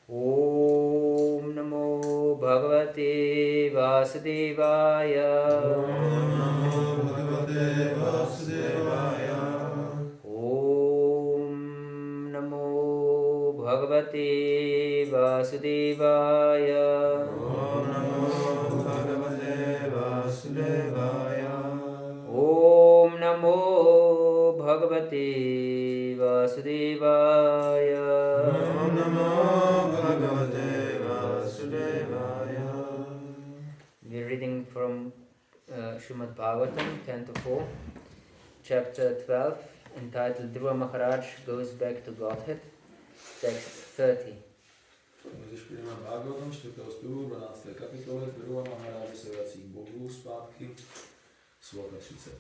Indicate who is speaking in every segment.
Speaker 1: Om Namo Bhagavate Vasudevaya.
Speaker 2: Om Bhagavate Vasudevaya.
Speaker 1: Om Namo Bhagavate Vasudevaya.
Speaker 2: Om Namo Bhagavate Vasudevaya.
Speaker 1: Om Namo Bhagavate Vasudevaya.
Speaker 2: Om Namo Bhagavate Vasudevaya.
Speaker 1: We're reading from Srimad Bhagavatam, Canto 4, Chapter 12, entitled Dhruva Maharaj Goes Back to Godhead, text 30.
Speaker 3: Když budeme Bhagavatam 4. zpěvu 12. kapitole, Dhruva Maharaj se vrací k Bohu zpátky, sloka 30.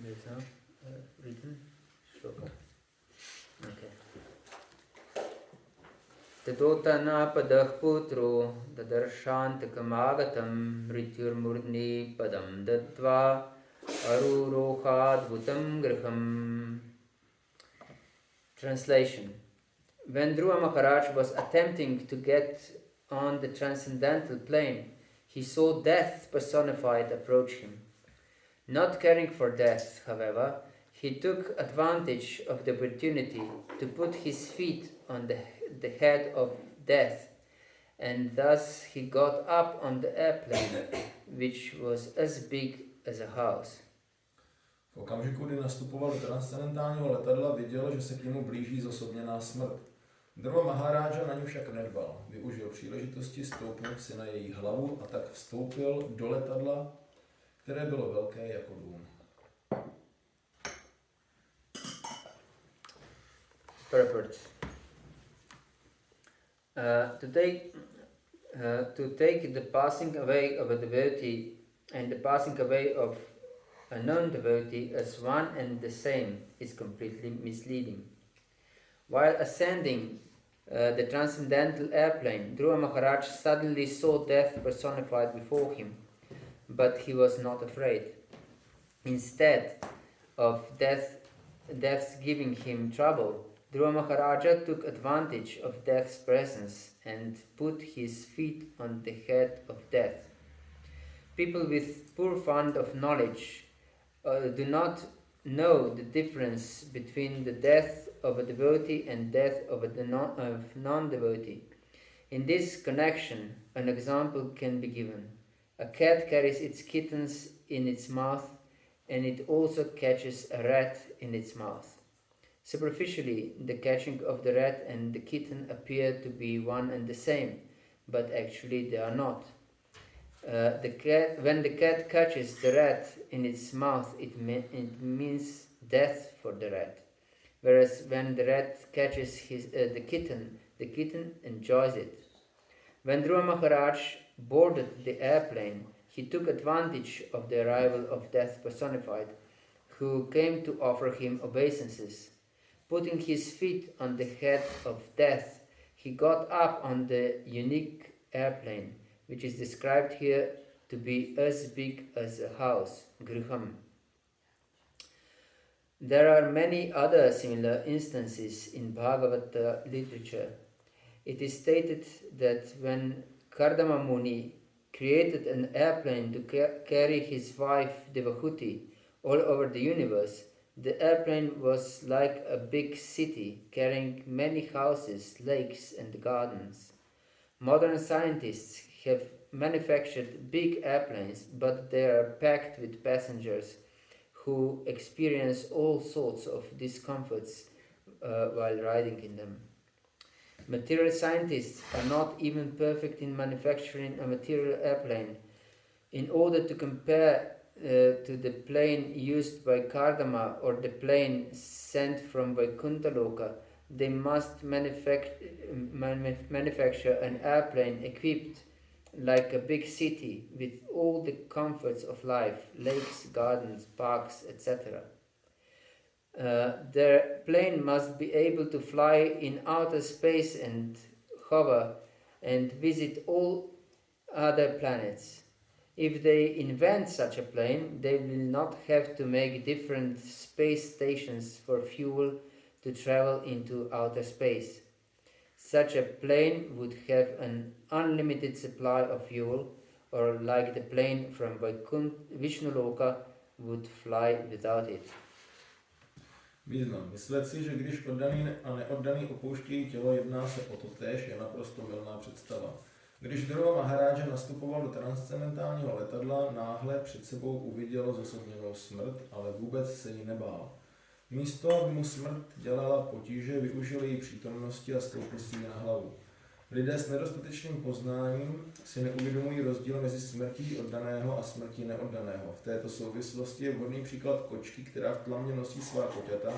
Speaker 1: There's no written shloka. Okay. Tatotanāpadah putro dadarshāntakam mrityurmurdni padam dattva arurohadvutam griham. Translation. When Dhruva Maharaj was attempting to get on the transcendental plane, he saw death personified approach him. Not caring for death, however, he took advantage of the opportunity to put his feet on the head of death, and thus he got up on the airplane, which was as big as a house.
Speaker 3: V okamžiku, kdy nastupoval do transcendentálního letadla, viděl, že se k němu blíží zosobněná smrt. Dhruva Maharáža na ní však nedbal. Využil příležitosti, stoupnout si na její hlavu a tak vstoupil do letadla, které bylo velké jako dům.
Speaker 1: Purport. To take the passing away of a devotee and the passing away of a non-devotee as one and the same is completely misleading. While ascending the transcendental airplane, Dhruva Maharaj suddenly saw death personified before him, but he was not afraid. Instead of death's giving him trouble, Dhruva Maharaja took advantage of death's presence and put his feet on the head of death. People with poor fund of knowledge do not know the difference between the death of a devotee and death of a non-devotee. In this connection, an example can be given. A cat carries its kittens in its mouth, and it also catches a rat in its mouth. Superficially, the catching of the rat and the kitten appear to be one and the same, but actually they are not. When the cat catches the rat in its mouth, it means death for the rat. Whereas when the rat catches the kitten enjoys it. When Dhruva Maharaj boarded the airplane, he took advantage of the arrival of death personified, who came to offer him obeisances. Putting his feet on the head of death, he got up on the unique airplane, which is described here to be as big as a house, griham. There are many other similar instances in Bhagavata literature. It is stated that when Kardama Muni created an airplane to carry his wife Devahuti all over the universe, the airplane was like a big city carrying many houses, lakes and gardens. Modern scientists have manufactured big airplanes, but they are packed with passengers who experience all sorts of discomforts while riding in them. Material scientists are not even perfect in manufacturing a material airplane. In order to compare to the plane used by Kardama or the plane sent from Vaikuntha-loka, they must manufacture an airplane equipped like a big city with all the comforts of life, lakes, gardens, parks, etc. Their plane must be able to fly in outer space and hover and visit all other planets. If they invent such a plane, they will not have to make different space stations for fuel to travel into outer space. Such a plane would have an unlimited supply of fuel, or like the plane from Vishnuloka would fly without it.
Speaker 3: Význam. Myslet si, že když oddaný a neoddaný opouštějí tělo, jedná se o totéž, je naprosto mylná představa. Když Dhruva Maharaja nastupoval do transcendentálního letadla, náhle před sebou uviděl zosobněnou smrt, ale vůbec se jí nebál. Místo, aby mu smrt dělala potíže, využil její přítomnosti a stoupl si ji na hlavu. Lidé s nedostatečným poznáním si neuvědomují rozdíl mezi smrtí oddaného a smrtí neoddaného. V této souvislosti je vhodný příklad kočky, která v tlamě nosí svá koťata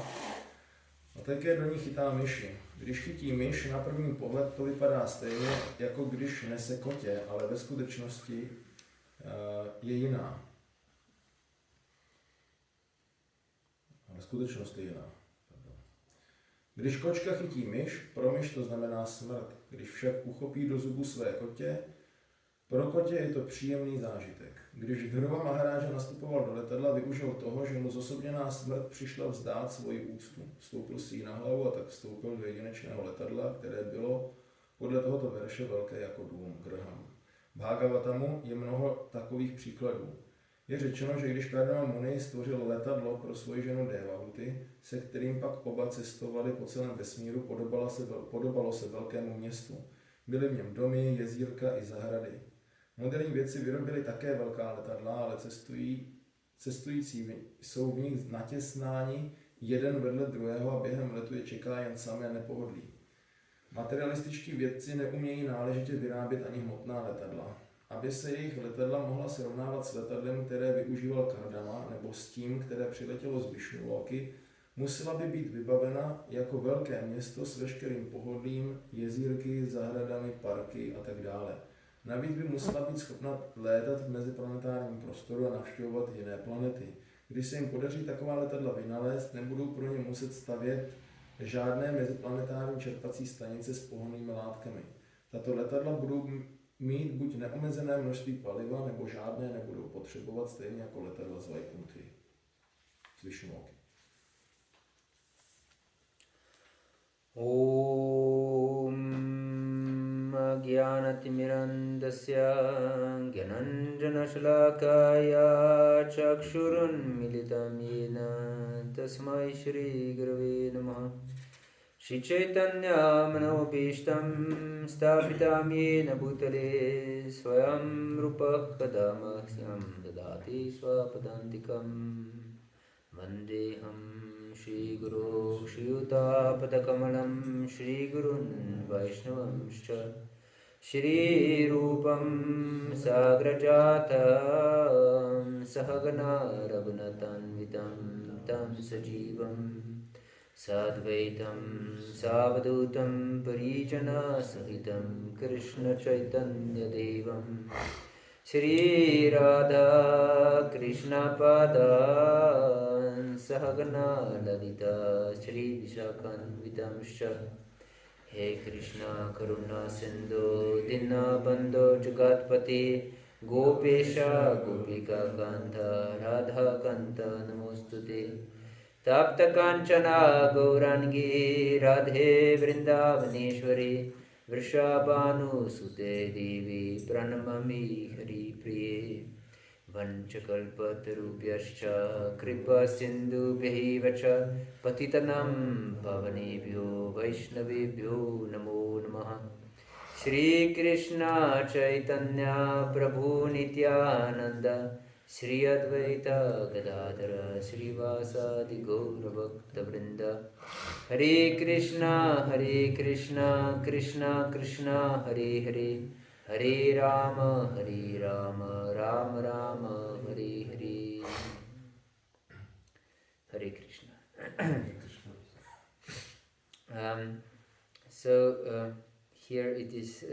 Speaker 3: a také do ní chytá myši. Když chytí myš, na první pohled to vypadá stejně, jako když nese kotě, ale ve skutečnosti je jiná. Ale skutečnost je jiná. Když kočka chytí myš, pro myš to znamená smrt. Když však uchopí do zubu své kotě, pro kotě je to příjemný zážitek. Když Dhruva Maharaja nastupoval do letadla, využil toho, že mu zosobněná smrt přišla vzdát svoji úctu. Stoupil si ji na hlavu a tak vstoupil do jedinečného letadla, které bylo podle tohoto verše velké jako dům, Grham. V Bhagavatamu je mnoho takových příkladů. Je řečeno, že když Kardama Muni stvořil letadlo pro svoji ženu Devahuti, se kterým pak oba cestovali po celém vesmíru, podobalo se velkému městu. Byly v něm domy, jezírka i zahrady. Moderní vědci vyrobili také velká letadla, ale cestující jsou v nich natěsnáni jeden vedle druhého a během letu je čeká jen samé nepohodlí. Materialističtí vědci neumějí náležitě vyrábět ani hmotná letadla. Aby se jejich letadla mohla srovnávat s letadlem, které využíval Kardama, nebo s tím, které přiletělo z Vishnulóky, musela by být vybavena jako velké město s veškerým pohodlím, jezírky, zahradami, parky a tak dále. Navíc by musela být schopna létat v meziplanetárním prostoru a navštěvovat jiné planety. Když se jim podaří taková letadla vynalézt, nebudou pro ně muset stavět žádné meziplanetární čerpací stanice s pohonnými látkami. Tato letadla budou mít buď neomezené množství paliva, nebo žádné nebudou potřebovat, stejně jako letadla z Vaikunthi, z Vishnulóky.
Speaker 1: Om Jnanatimirandasya Gyananjanashalakaya Chakshurun Militam Yena Tasmai Shri Gurave Namaha Shri Chaitanya Manobishtam Stapitam Yena Bhutale Swayam Rupa Kadamahyam Dadati Swapadantikam Vandeham Shri Guru Shri Utapatakamanam Shri Gurun Vaishnavamscha Shri Rupam Sagrajatam Sahagana Raghunatanvitam Tam Sajivam Sadvaitam Savadutam Parijana Sahitam Krishna Chaitanya Devam Shri Radha Krishna Padan Sahagana Lalita Shri Vishakhanvitamscha He Krishna Karuna Sindhu Dinabandho Jagatpati Gopesha Gopika Kanta Radha Kanta Namostute Tapta Kanchana Gaurangi Radhe Vrindavaneshwari Vrishabhanu Sute Devi Pranamami Hari Priye Vanchakalpatarubhyascha Kripa Sindhu Bhivacha Patitanam Pavanebhyo Vaishnavebhyo Namo Namaha Shri Krishna Chaitanya Prabhu Nityananda Shri Advaita Gadadhara Srivasadi Gaura Bhakta Vrinda Hare Krishna Krishna Krishna Hare Hare Hare Rama Rama Rama Hare Hare Hare Krishna. Here it is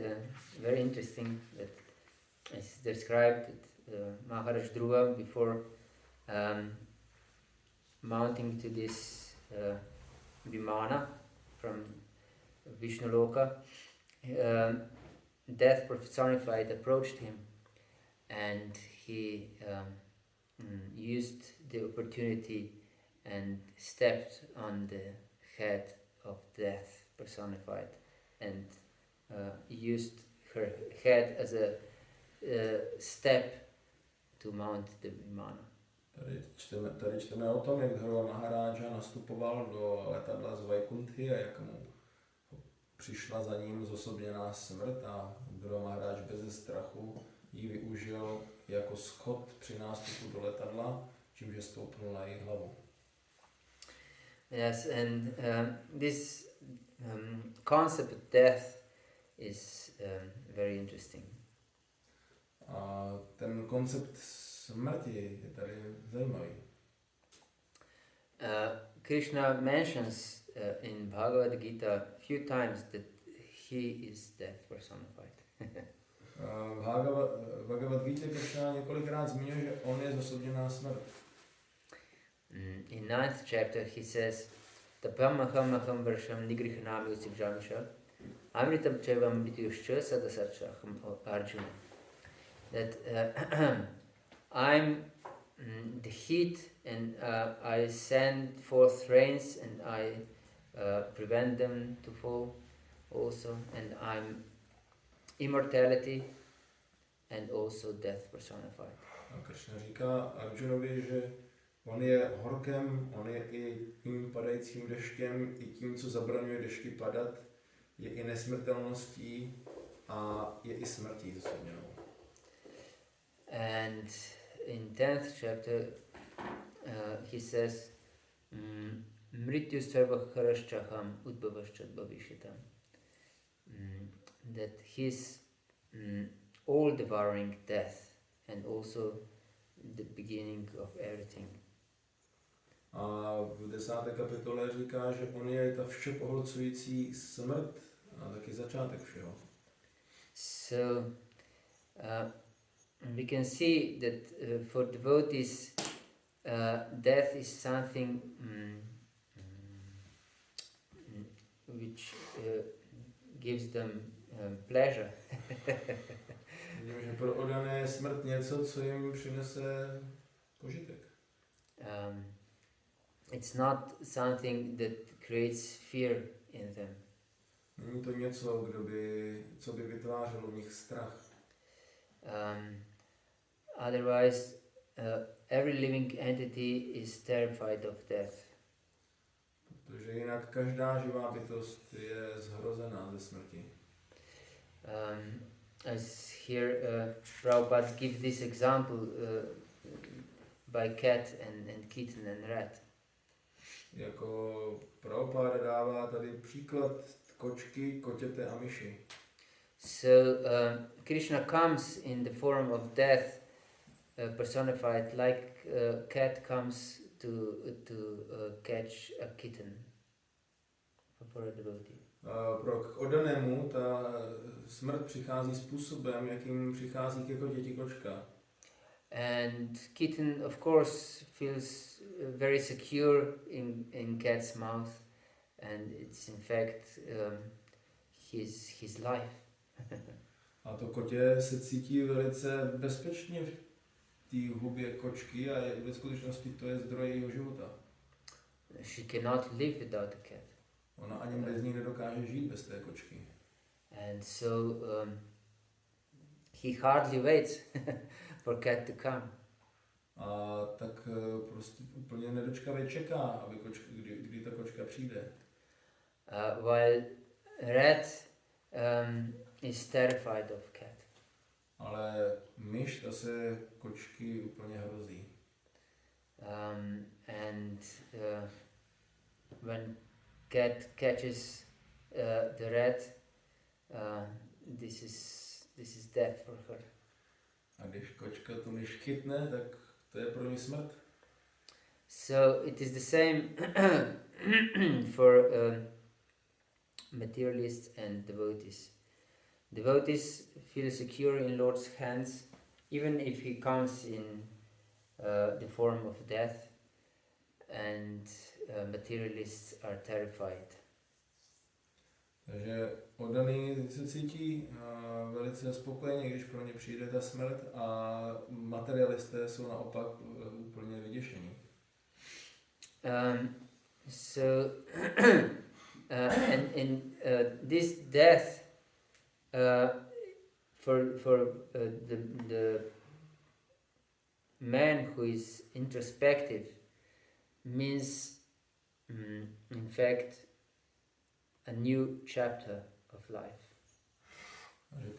Speaker 1: very interesting that it's described that Maharaja Dhruva, before mounting to this vimana from Vishnuloka, death personified approached him, and he used the opportunity and stepped on the head of death personified and used her head as a step to mount the vimana.
Speaker 3: Tady čteme o tom, jak Dhruva Maharaja nastupoval do letadla z Vaikunthy a jak mu přišla za ním zosobněná smrt a Dhruva Maharaja bez strachu ji využil jako schod při nástupu do letadla, čímže stoupnul na její hlavu.
Speaker 1: Yes, and this concept of death is very interesting.
Speaker 3: A ten koncept smrti je tady zajímavý.
Speaker 1: Krishna mentions in Bhagavad-Gita a few times that he is death personified.
Speaker 3: Bhagavad-Gita Krishna několikrát zmínil, že on je zosobněná smrt.
Speaker 1: In 9th chapter he says, Tapam aham aham varsham nigrihana usigjamisha amritam chevam mrityuscha sadasachaham Arjuna. That I'm the heat and I send forth rains and I prevent them to fall also, and I'm immortality and also death personified.
Speaker 3: A Krishna říká Arjunovi, že on je horkem, on je i tím padajícím deštěm, i tím, co zabraňuje dešti padat, je i nesmrtelností a je i smrtí zosobněnou.
Speaker 1: And in 10th chapter he says, Mrityu sarvakharashchaham udbhavaschat bhavishitam. That he's all-devouring death and also the beginning of everything.
Speaker 3: A v 10. kapitole říká, že on je ta všepohlcující smrt a taky začátek všeho.
Speaker 1: So we can see that for devotees death is something which gives them pleasure.
Speaker 3: Vidím, že pro oddané je smrt něco, co jim přinese požitek.
Speaker 1: It's not something that creates fear in them.
Speaker 3: Není to něco, co by vytvářelo v nich strach.
Speaker 1: Otherwise, every living entity is terrified of death.
Speaker 3: Protože jinak každá živá bytost je zhrozená ze smrti.
Speaker 1: As here Prabhupada gives this example by cat and kitten and rat.
Speaker 3: Jako Prabhupada dává tady příklad kočky, kotěte a myši.
Speaker 1: So Krishna comes in the form of death personified, like cat comes to catch a kitten for a devotee.
Speaker 3: Pro oddanému ta smrt přichází způsobem, jakým přichází ke kotěti kočka.
Speaker 1: And kitten, of course, feels very secure in cat's mouth, and it's in fact his life.
Speaker 3: A to kotě se cítí velice bezpečně v té hubě kočky a ve skutečnosti to je zdroj jejího života.
Speaker 1: She cannot live without the cat.
Speaker 3: Ona ani bez ní nedokáže žít bez té kočky.
Speaker 1: And so he hardly waits for cat to come.
Speaker 3: A tak prostě úplně nedočkavě čeká, aby kdy ta kočka přijde.
Speaker 1: While rat is terrified of cat.
Speaker 3: Ale myš, ta se kočky úplně hrozí.
Speaker 1: And when cat catches the rat, this is death for her.
Speaker 3: A když kočka tu myš chytne, tak to je pro ní smrt.
Speaker 1: So it is the same for materialists and devotees. Devotees feel secure in Lord's hands, even if he comes in the form of death, and materialists are terrified.
Speaker 3: Takže oddaný se cítí velice spokojeně, když pro ně přijde ta smrt, a materialisté jsou naopak úplně vyděšení.
Speaker 1: So and in this death, for the man who is introspective, means in fact a new chapter of life.
Speaker 3: Takže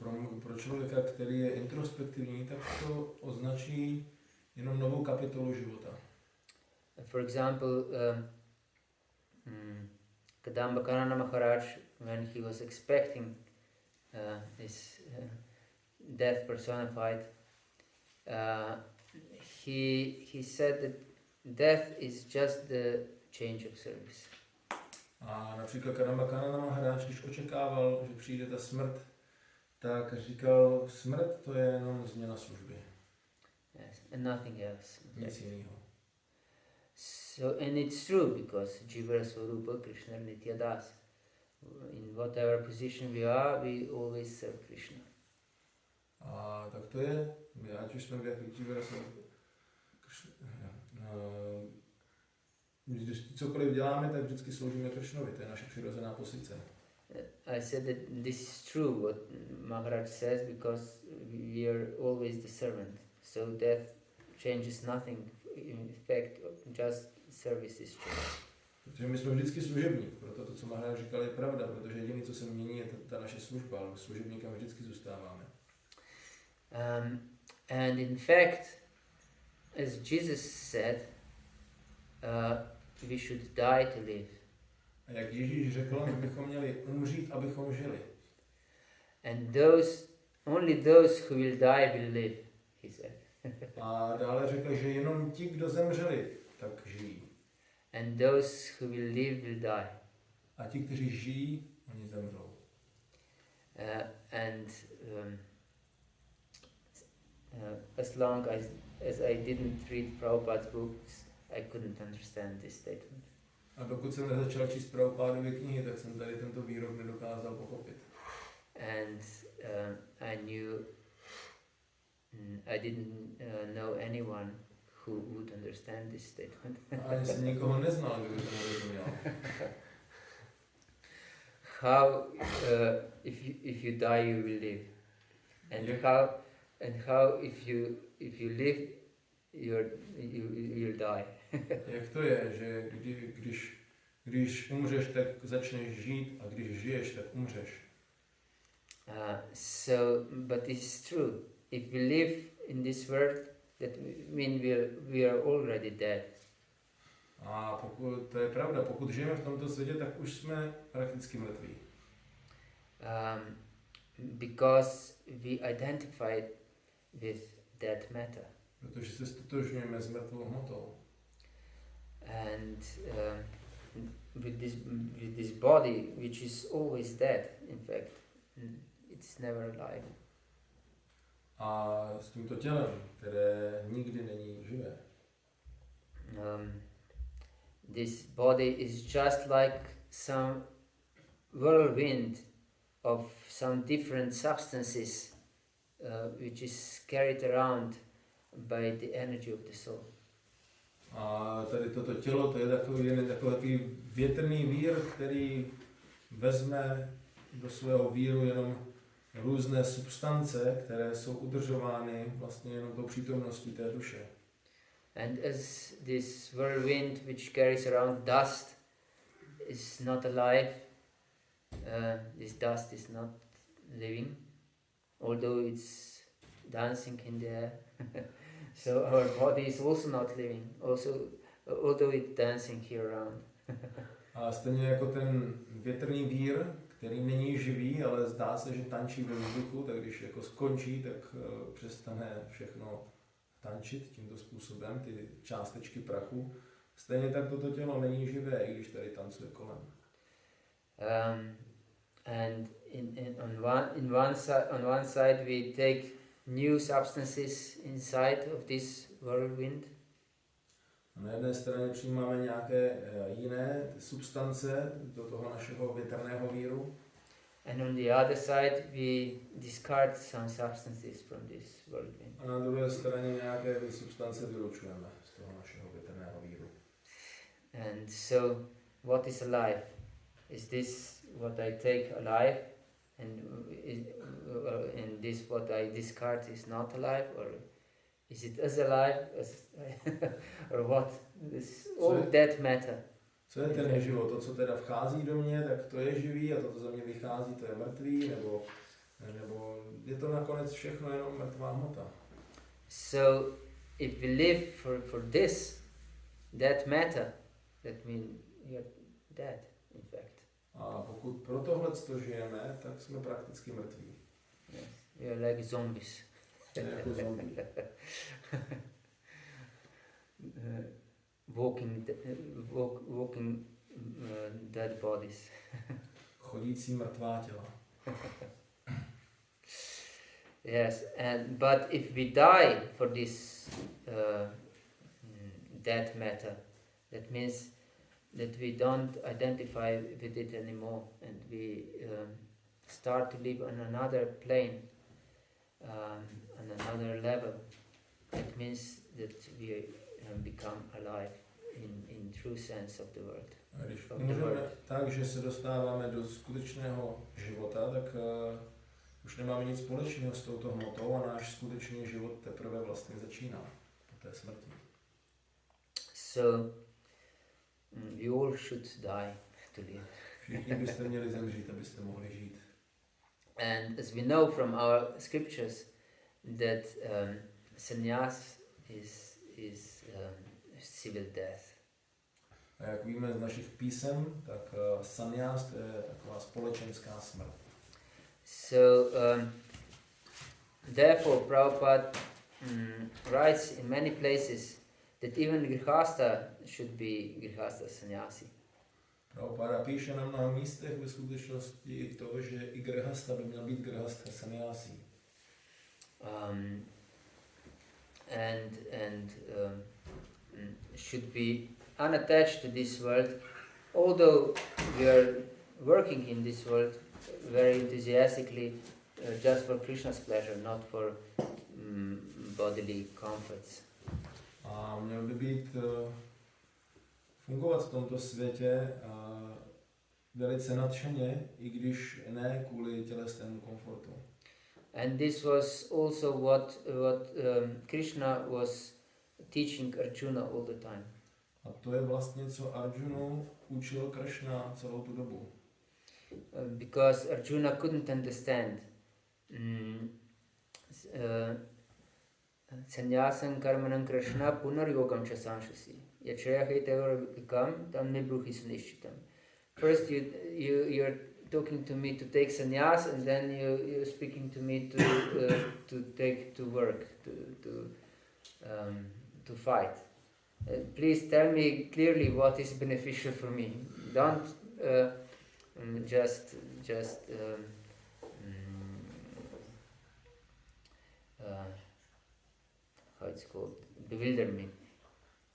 Speaker 3: pro člověka, který je introspektivní, tak to označí jenom novou kapitolu života.
Speaker 1: For example, Kadamba Maharaj, when he was expecting his death personified, he said that death is just the change of service.
Speaker 3: A například Kadamba Maharaj, když očekával, že přijde ta smrt, tak říkal, smrt to je jenom změna služby.
Speaker 1: Yes, and nothing else.
Speaker 3: Nic jiného.
Speaker 1: So, and it's true, because Jivara Swarupa Krishna Nitya Das. In whatever position we are, we always serve Krishna.
Speaker 3: A tak to je, my ať už jsme v jaký Jivara Swarupa když cokoliv děláme, tak vždycky sloužíme Krishnovi, to je naše přirozená pozice.
Speaker 1: I said that this is true, what Maharaj says, because we are always the servant. So death changes nothing. In fact, just service is changed.
Speaker 3: Protože my jsme vždycky služebník, proto to, co Maharaj říkal, je pravda, protože jediné, co se mění, je ta naše služba, ale služebníkem vždycky zůstáváme.
Speaker 1: And in fact, as Jesus said, we should die to live.
Speaker 3: A jak Ježíš řekl, my bychom měli umřít, abychom žili.
Speaker 1: And only those who will die will live, he said.
Speaker 3: A dále řekl, že jenom ti, kdo zemřeli, tak žijí.
Speaker 1: And those who will live will die.
Speaker 3: A ti, kteří žijí, oni zemřou.
Speaker 1: As long as I didn't read Prabhupada's books, I couldn't understand this statement.
Speaker 3: A dokud jsem nezačal číst Prabhupádovy knihy, tak jsem tady tento výrok nedokázal pochopit.
Speaker 1: And I knew I didn't know anyone who would understand this statement.
Speaker 3: A ani jsem nikoho neznal, kdo by to nerozuměl.
Speaker 1: How if you die you will live, and how if you live you'll die.
Speaker 3: Jak to je, že když umřeš, tak začneš žít, a když žiješ, tak umřeš.
Speaker 1: But this is true. If we live in this world, that means we are already dead.
Speaker 3: A to je pravda, pokud žijeme v tomto světě, tak už jsme prakticky mrtví.
Speaker 1: Because we identified with dead matter.
Speaker 3: Protože se stotožňujeme s mrtvou hmotou.
Speaker 1: And with this body, which is always dead, in fact, it's never alive.
Speaker 3: A s tímto tělem, které nikdy není živé.
Speaker 1: This body is just like some whirlwind of some different substances, which is carried around by the energy of the soul.
Speaker 3: A tady toto tělo, to je takový větrný vír, který vezme do svého víru jenom různé substance, které jsou udržovány vlastně jenom tou přítomností té duše.
Speaker 1: And as this whirlwind which carries around dust is not alive, this dust is not living, although it's dancing in the air. So our body is also not living, although it's dancing here around.
Speaker 3: A stejně jako ten větrný vír, který není živý, ale zdá se, že tančí ve vzduchu, tak když jako skončí, tak přestane všechno tančit tímto způsobem, ty částečky prachu. Stejně tak toto tělo není živé, i když tady tancuje kolem.
Speaker 1: And on one side we take new substances inside of this whirlwind.
Speaker 3: Na jedné straně přijímáme nějaké jiné substance do toho našeho větrného víru.
Speaker 1: And on the other side we discard some substances from this whirlwind.
Speaker 3: A na druhé straně nějaké substance vylučujeme z toho našeho větrného víru.
Speaker 1: And so what is alive? is this what I take alive, and this what I discard is not alive, or is it as alive as or what? This all that matter.
Speaker 3: Co je ten život? To, co teda vchází do mě, tak to je živý, a to, co ze mě vychází, to je mrtvý, nebo je to nakonec všechno jenom mrtvá hmota.
Speaker 1: So if we live for this, that matter, that means you're dead, in fact.
Speaker 3: A pokud pro tohle žijeme, tak jsme prakticky mrtví.
Speaker 1: Yes. You're like zombies.
Speaker 3: Jako zombie.
Speaker 1: Walking dead bodies.
Speaker 3: Chodící mrtvá těla.
Speaker 1: Yes, but if we die for this dead matter, that means that we don't identify with it anymore, and we start to live on another plane, on another level. It means that we become alive in true sense of the word.
Speaker 3: A když můžeme tak, že se dostáváme do skutečného života, tak už nemáme nic společného s touto hmotou a náš skutečný život teprve vlastně začíná po té smrti.
Speaker 1: So we all should die to live.
Speaker 3: Všichni byste měli zemřít, abyste mohli žít.
Speaker 1: And as we know from our scriptures that sannyas is civil death.
Speaker 3: A jak víme z našich písem, tak sannyas to je taková společenská smrt.
Speaker 1: So therefore Prabhupada writes in many places that even grihasta should be grihasta sannyasi.
Speaker 3: Prabhupada píše na mnoha místech ve skutečnosti i to, že i grihasta by měl být grihasta sannyasi.
Speaker 1: And should be unattached to this world, although we are working in this world very enthusiastically just for Krishna's pleasure, not for bodily comforts.
Speaker 3: A měl by být fungovat v tomto světě velice nadšeně, i když ne kvůli tělesnému komfortu.
Speaker 1: And this was also what Krishna was teaching Arjuna all the time.
Speaker 3: A to je vlastně, co Arjunu učil Krishna celou tu dobu.
Speaker 1: Because Arjuna couldn't understand sannyasam karmanam Krishna punar yogam cha sanshasi. Yachayahitavarakam tam nibruhi sunishchitam. First you're talking to me to take sannyas, and then you're speaking to me to work, to fight. Please tell me clearly what is beneficial for me. Don't just how it's called, bewilder me.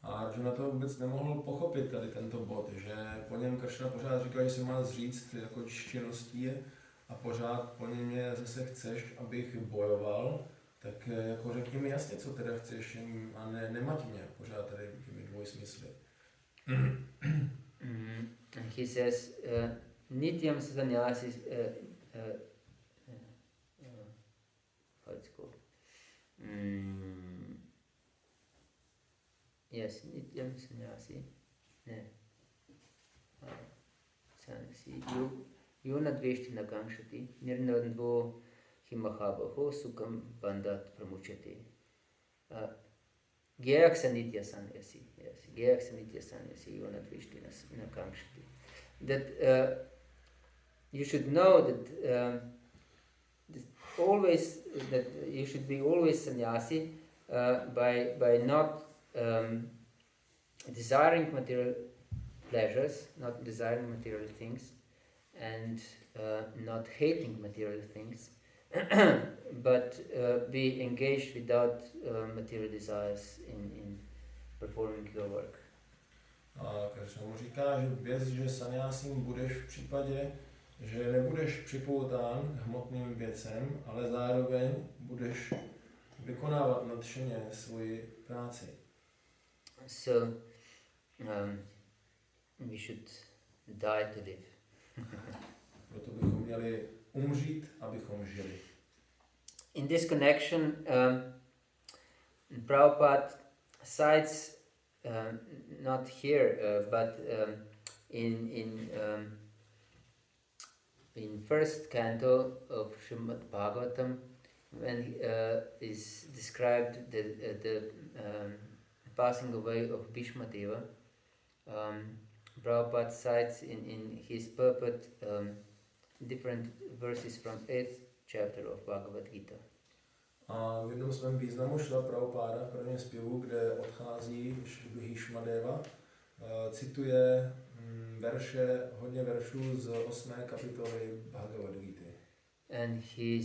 Speaker 3: A Arjuna to vůbec nemohl pochopit tady tento bod, že po něm Krishna pořád říká, že se má zříct jako činností a pořád po něm je zase chceš, abych bojoval, tak jako řekni mi jasně, co teda chceš, a nemať mě pořád tady těmi dvojsmysly.
Speaker 1: He says, nityam sannyasi, how it's called? Yes, nityam sannyasi. Sannyasi. Yona dveshti naganshati, nirnandvo himahabaho sukam bandhat pramuchati. Gyak sanitya sannyasi. Yes, gyak sanitya sannyasi, yona dveshti naganshati. That you should know that that you should be always sannyasi by not desiring material pleasures, not desiring material things, and not hating material things, but be engaged without material desires in performing your work.
Speaker 3: A Krishna mu říká, že věc, že sannyásím budeš v případě, že nebudeš připoután k hmotným věcem, ale zároveň budeš vykonávat nadšeně svoji práci.
Speaker 1: So we should die to live.
Speaker 3: Proto bychom měli umřít, abychom žili.
Speaker 1: In this connection, Prabhupada cites not here, but in first canto of Srimad Bhagavatam, when is described the passing away of Bhishma Deva, Prabhupada cites in his purport different verses from 8th chapter of Bhagavad-gita.
Speaker 3: A v jednom svém významu šla Prabhupáda v prvním zpěvu, kde odchází Bhishma Deva, cituje hodně veršů z 8. kapitoly Bhagavad-gity.
Speaker 1: And he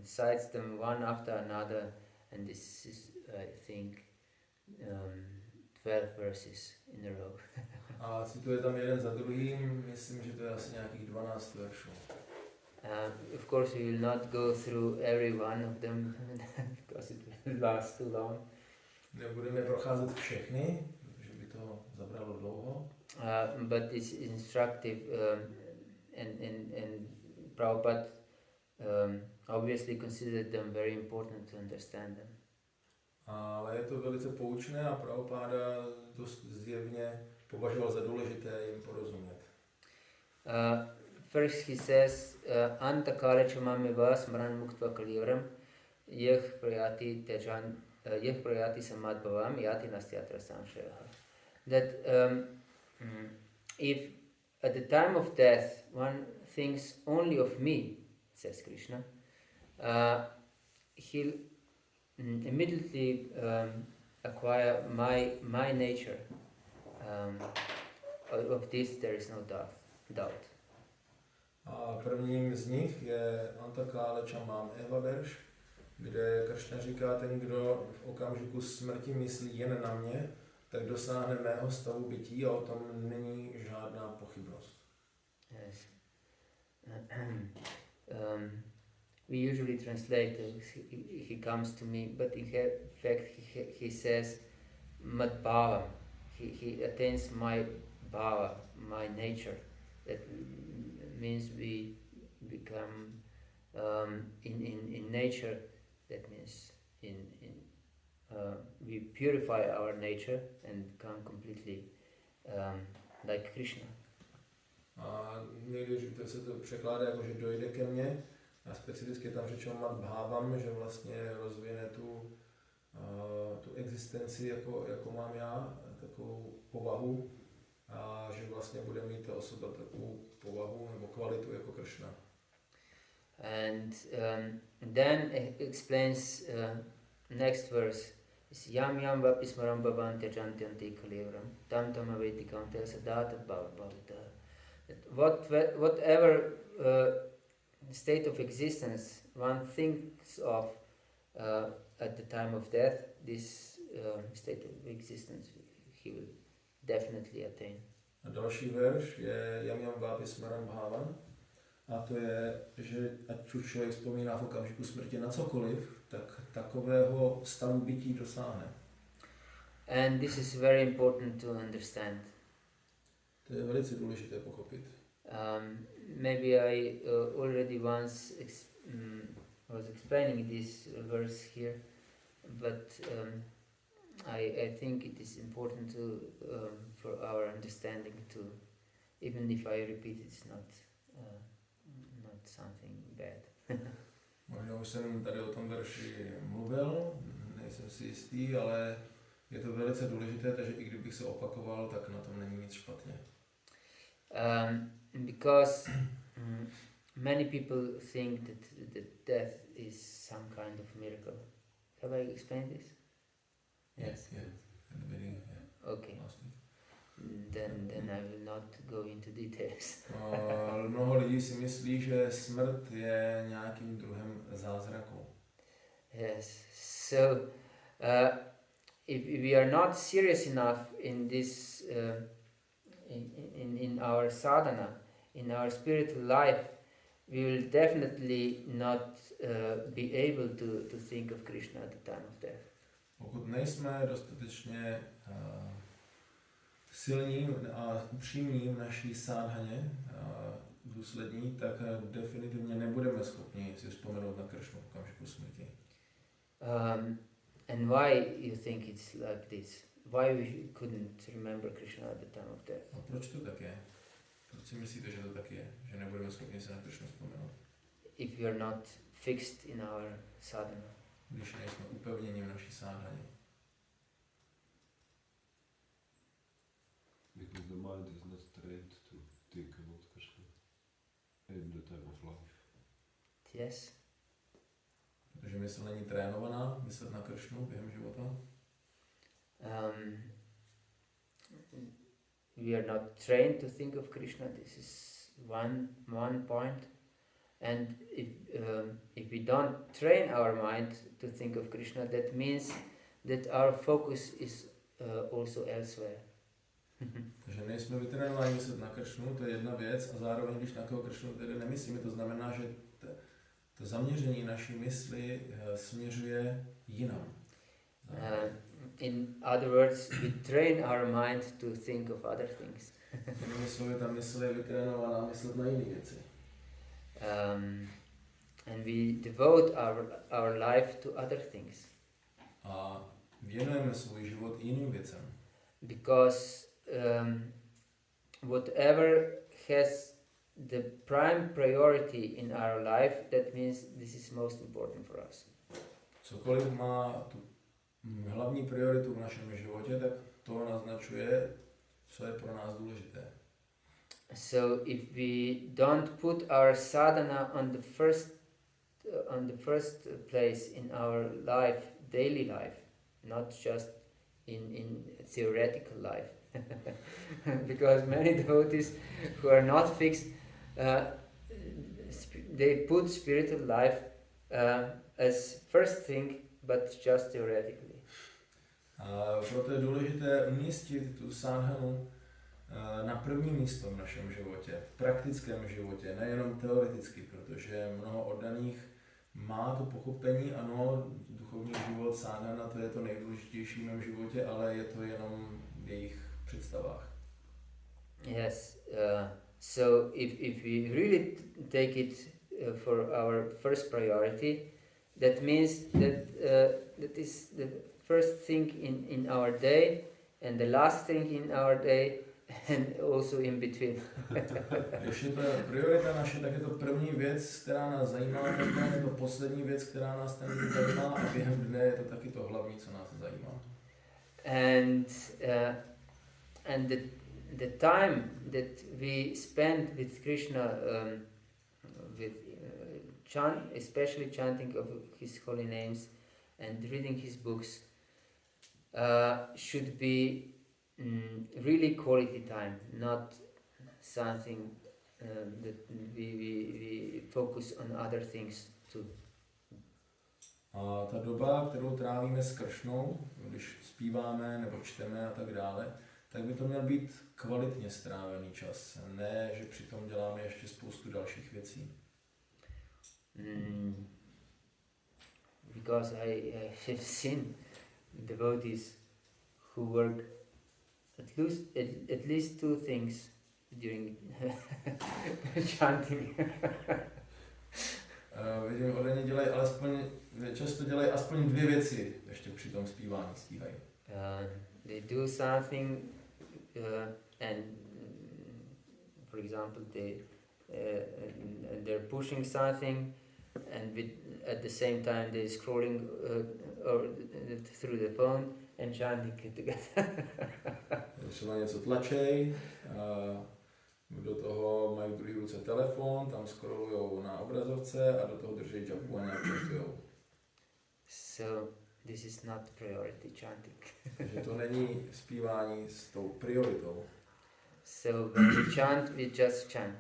Speaker 1: cites them one after another, and this is, I think, 12 verses in a row.
Speaker 3: A cituje tam jeden za druhým, myslím, že to je asi nějakých 12 veršů.
Speaker 1: Of course, we will not go through every one of them because it will last too long.
Speaker 3: Nebudeme procházet všechny, protože by to zabralo dlouho.
Speaker 1: But it's instructive, and Prabhupada obviously considered them very important to understand them.
Speaker 3: Ale je to velice poučné a Prabhupáda to zjevně považoval za důležité jim porozumět.
Speaker 1: First he says, Anta kale chamameva smran muktva kalivram yeh prayati samadbhavam yati nastyatra samshayah. That if at the time of death one thinks only of me, says Krishna, he'll immediately acquire my nature. Of this there is no doubt.
Speaker 3: A prvním z nich je Antakále Čamám Eva verš, kde Kršna říká, ten, kdo v okamžiku smrti myslí jen na mě, tak dosáhne mého stavu bytí a o tom není žádná pochybnost.
Speaker 1: Yes. We usually translate he comes to me, but in fact he says madbhava. He attains my bhava, my nature. That means we become in nature. That means we purify our nature and become completely like Krishna.
Speaker 3: A někdy se to překládá jako, že dojde ke mně, a specificky tam řečeno madbhavam, že vlastně rozvine tu existenci, jako mám já, takovou povahu, a že vlastně bude mít ta osoba takovou povahu nebo kvalitu jako Kršna.
Speaker 1: And then it explains next verse. Yam yam vapismaram bhavan tyajantyante kalevram tam tam aveti kaunteya sadata bhavata. Whatever state of existence one thinks of at the time of death, this state of existence he will definitely attain.
Speaker 3: A další verš je Yam yam vapismaram bhavan, a to je, že ať už člověk vzpomíná v okamžiku smrti na cokoliv, tak takového stavu bytí dosáhne.
Speaker 1: And this is very important to understand.
Speaker 3: To je velice důležité pochopit.
Speaker 1: Maybe I already once was explaining this verse here, but I think it is important to for our understanding to, even if I repeat, it's not something bad.
Speaker 3: Možná už jsem tady o tom verši mluvil, nejsem si jistý, ale je to velice důležité, takže i kdybych se opakoval, tak na tom není nic špatně.
Speaker 1: Because many people think that death is some kind of miracle. Have I explained this? Yes.
Speaker 3: Yeah. At the beginning, yeah.
Speaker 1: Okay. Then I will not go into details.
Speaker 3: Mnoho lidí si myslí, že smrt je nějakým druhem zázraku.
Speaker 1: Yes. So if we are not serious enough in this in our sadhana, in our spiritual life, we will definitely not be able to think of Krishna at the time of death.
Speaker 3: Pokud nejsme dostatečně silní a upřímní v naší sádhaně, důslední, tak definitivně nebudeme schopni si vzpomenout na Kršnu v okamžiku smrti.
Speaker 1: And why you think it's like this? Why we couldn't remember Krishna at the time of death?
Speaker 3: A proč to tak je? Proč si myslíte, že to tak je? Že nebudeme schopni se na Kršnu vzpomenout?
Speaker 1: If we are not fixed in our sadhana.
Speaker 3: Když nejsme upevněni v naší sádhaně.
Speaker 2: Because the mind is not trained to think about Krishna in the time of life.
Speaker 1: Yes.
Speaker 3: Protože mysl není trénovaná, myslet na Kršnu během života.
Speaker 1: We are not trained to think of Krishna. This is one point. And if we don't train our mind to think of Krishna, that means that our focus is also elsewhere.
Speaker 3: Takže nejsme vytrénováni myslet na Kršnu, to je jedna věc, a zároveň, když na toho Kršnu tedy nemyslíme, to znamená, že to zaměření naší mysli směřuje jinam.
Speaker 1: In other words, we train our mind to think of other things.
Speaker 3: Jinými slovy, ta mysl je vytrénovaná myslet na jiné věci.
Speaker 1: And we devote our life to other things.
Speaker 3: A věnujeme svůj život jiným věcem.
Speaker 1: Because whatever has the prime priority in our life, that means this is most important for us.
Speaker 3: Cokoliv má tu hlavní prioritu v našem životě, tak to naznačuje, co je pro nás důležité.
Speaker 1: So if we don't put our sadhana on the first place in our life, daily life, not just in theoretical life, because many devotees who are not fixed, they put spiritual life as first thing, but just theoretically.
Speaker 3: Proto je důležité umístit tu sádhanu na první místo v našem životě, v praktickém životě, nejenom teoreticky, protože mnoho oddaných má to pochopení, ano, duchovní život, sádhana, to je to nejdůležitější v mém životě, ale je to jenom v jejich představách.
Speaker 1: Yes, so if we really take it for our first priority, that means that is the first thing in our day and the last thing in our day and also in between.
Speaker 3: Když je to priorita naše, tak je to první věc, která nás zajímá, tak je to poslední věc, která nás ten den zajímá, a během dne je to taky to hlavní, co nás zajímá.
Speaker 1: And the time that we spend with Krishna, especially chanting of his holy names and reading his books, should be really quality time, not something that we focus on other things too.
Speaker 3: A ta doba, kterou trávíme s Kršnou, když zpíváme nebo čteme a tak dále, tak by to měl být kvalitně strávený čas. Ne, že přitom děláme ještě spoustu dalších věcí.
Speaker 1: Because I have seen devotees who work at least two things during chanting.
Speaker 3: Vidím, oddaní dělají často dělají aspoň dvě věci, ještě při tom zpívání stíhají.
Speaker 1: They do something and for example they're pushing something and at the same time they're scrolling through the phone and chanting it together.
Speaker 3: Třeba něco tlačej, do toho mají v druhé ruce telefon, tam scrollujou na obrazovce a do toho drží džapu a nějak čantujou.
Speaker 1: So this is not priority chanting.
Speaker 3: Takže to není zpívání s tou prioritou.
Speaker 1: So when we chant, we just chant.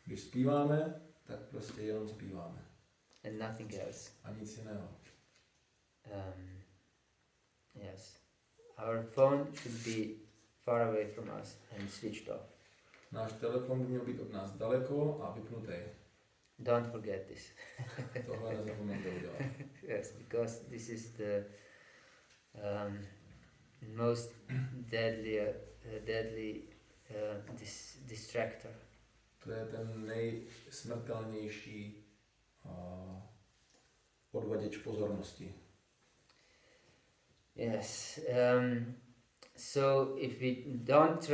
Speaker 3: Když zpíváme, tak prostě jenom zpíváme.
Speaker 1: And nothing else.
Speaker 3: A nic jiného.
Speaker 1: Yes. Our phone should be far away from us and switched off.
Speaker 3: Náš telefon by měl být od nás daleko a vypnutý.
Speaker 1: Don't forget this.
Speaker 3: Tohle nezapomeňte udělat.
Speaker 1: Yes, because this is the most deadly distractor.
Speaker 3: To je ten nejsmrtelnější odvaděč pozornosti.
Speaker 1: Yes. So if we don't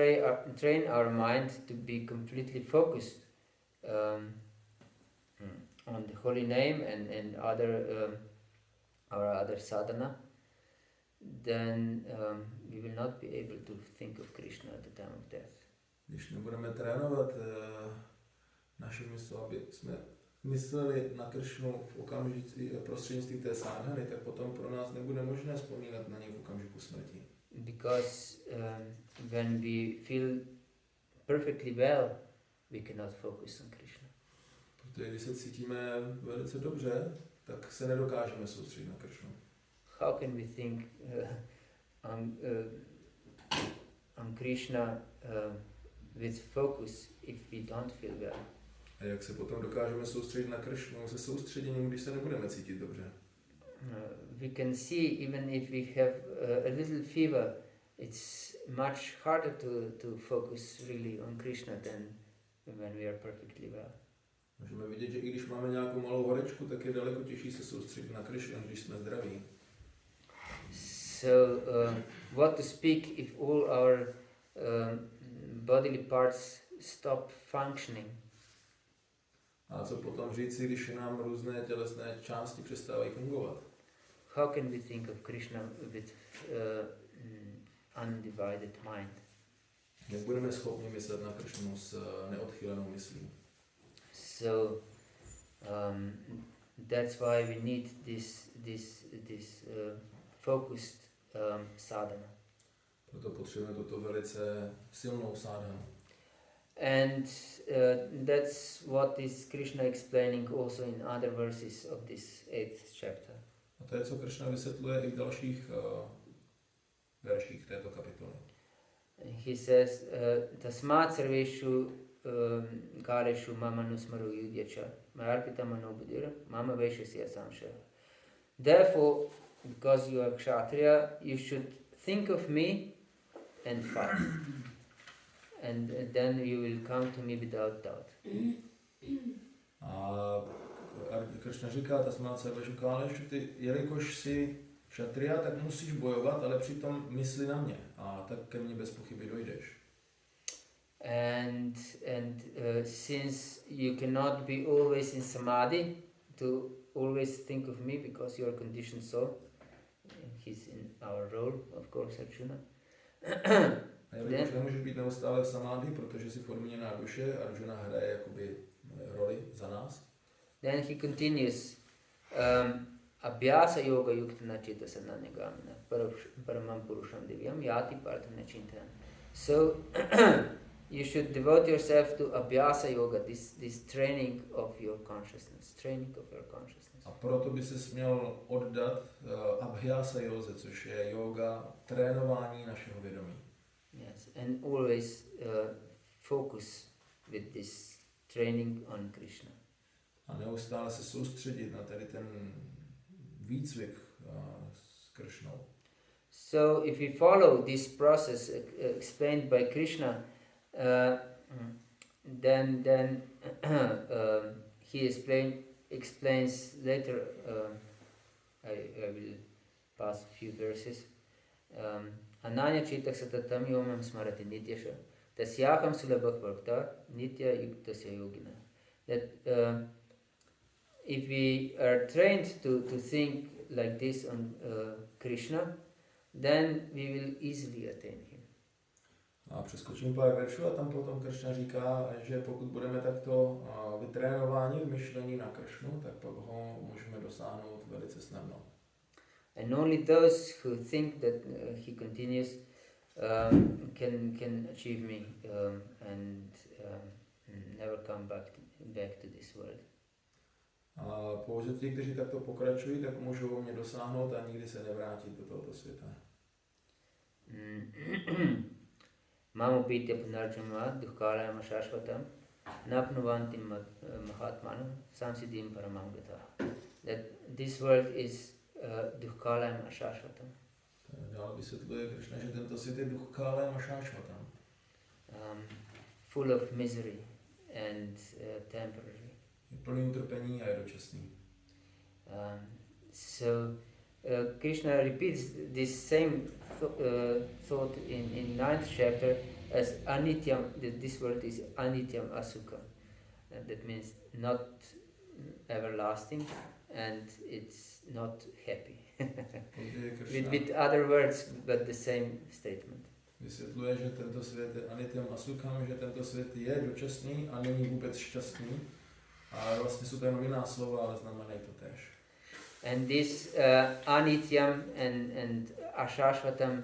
Speaker 1: train our mind to be completely focused on the holy name and other sadhana, then we will not be able to think of Krishna at the time of death.
Speaker 3: Když nebudeme trénovat naši mysl, aby jsme mysleli na Kršnu v prostřednictvím té sádhany, tak potom pro nás nebude možné vzpomínat na něj v okamžiku smrti.
Speaker 1: Because when we feel perfectly well, we cannot focus on Krishna.
Speaker 3: Protože když se cítíme velice dobře, tak se nedokážeme soustředit na Kršnu.
Speaker 1: How can we think on Krishna with focus if we don't feel well?
Speaker 3: A jak se potom dokážeme soustředit na Kršnu se soustředěním, když se nebudeme cítit dobře?
Speaker 1: We can see even if we have a little fever, it's much harder to focus really on Krishna than when we are perfectly well.
Speaker 3: Můžeme vidět, že i když máme nějakou malou horečku, tak je daleko těžší se soustředit na Kršnu, když jsme zdraví.
Speaker 1: So what to speak if all our bodily parts stop functioning?
Speaker 3: A co potom říci, když nám různé tělesné části přestávají fungovat?
Speaker 1: How can we think of Krishna with undivided mind?
Speaker 3: Jak budeme schopni myslet na Kršnu s neodchylenou myslí?
Speaker 1: So that's why we need this focused sadhana.
Speaker 3: Proto potřebujeme tuto velice silnou sádhanu.
Speaker 1: And that's what is Krishna explaining also in other verses of this 8th chapter.
Speaker 3: A to je, co Kršna vysvětluje i v dalších verších této kapitoly.
Speaker 1: He says, Tasmat sarveshu kareshu mama nusmaru yudyacha marpita manobuddhira mama vaishasya samshaya. Therefore, because you are kshatriya, you should think of me and fight. And then you will come to me without doubt.
Speaker 3: A Kršna říká, Tasmat sarveshu kareshu, ty, jelikož jsi kshatriya, tak musíš bojovat, ale přitom mysli na mě a tak ke mně bez pochyby dojdeš.
Speaker 1: And since you cannot be always in samadhi to always think of me because you are conditioned soul, he's in our role, of course, Arjuna.
Speaker 3: A jelikož nemůžeš být neustále v samádhi, protože jsi podmíněná duše, Arjuna hraje jakoby roli za nás.
Speaker 1: Then he continues, Abhyasa yoga yuktana chetasana nigamina paramam purusham divyam yati partana chintan. So you should devote yourself to Abhyasa yoga, this training of your consciousness,
Speaker 3: A proto by se směl oddat Abhyasa józe, což je yoga, trénování našeho vědomí.
Speaker 1: Yes, and always focus with this training on Krishna.
Speaker 3: A neustále se soustředit na tady ten výcvik s Kršnou.
Speaker 1: So if we follow this process explained by Krishna, then he explains later, I will pass a few verses. Ananya chitak satatam yomam smarati nityasha tasyaham sulabhak bhakta nitya yuktasya yogina. That if we are trained to think like this on Krishna, then we will easily attain him.
Speaker 3: A přeskočím pár veršů a tam potom Kršna říká, že pokud budeme takto vytrénováni v myšlení na Kršnu, tak pak ho můžeme dosáhnout velice snadno.
Speaker 1: And only those who think that he continues can achieve me and never come back to this world.
Speaker 3: A pouze ti, kteří takto pokračují, tak můžou mě dosáhnout a nikdy se nevrátit do tohoto světa.
Speaker 1: Mamu pitya punarjama dukkhalayam shashvatam napnuvantim mahatmanam samsiddhim paramam gata. That this world is dukkhalayam shashvatam.
Speaker 3: Dále vysvětluje Krishna, že tento svět je dukkhalem a šášvatam.
Speaker 1: Full of misery and temporary.
Speaker 3: Je plný utrpení a je dočasný.
Speaker 1: So Krishna repeats this same thought in 9th chapter as anityam. This word is anityam asukha. That means not everlasting and it's not happy. with other words, but the same statement.
Speaker 3: Vysvětluje, že tento svět je anityam asukham, že tento svět je dočasný a není vůbec šťastný. A vlastně jsou to jenom jiná slova, ale znamenají to též.
Speaker 1: And this anityam and ashashvatam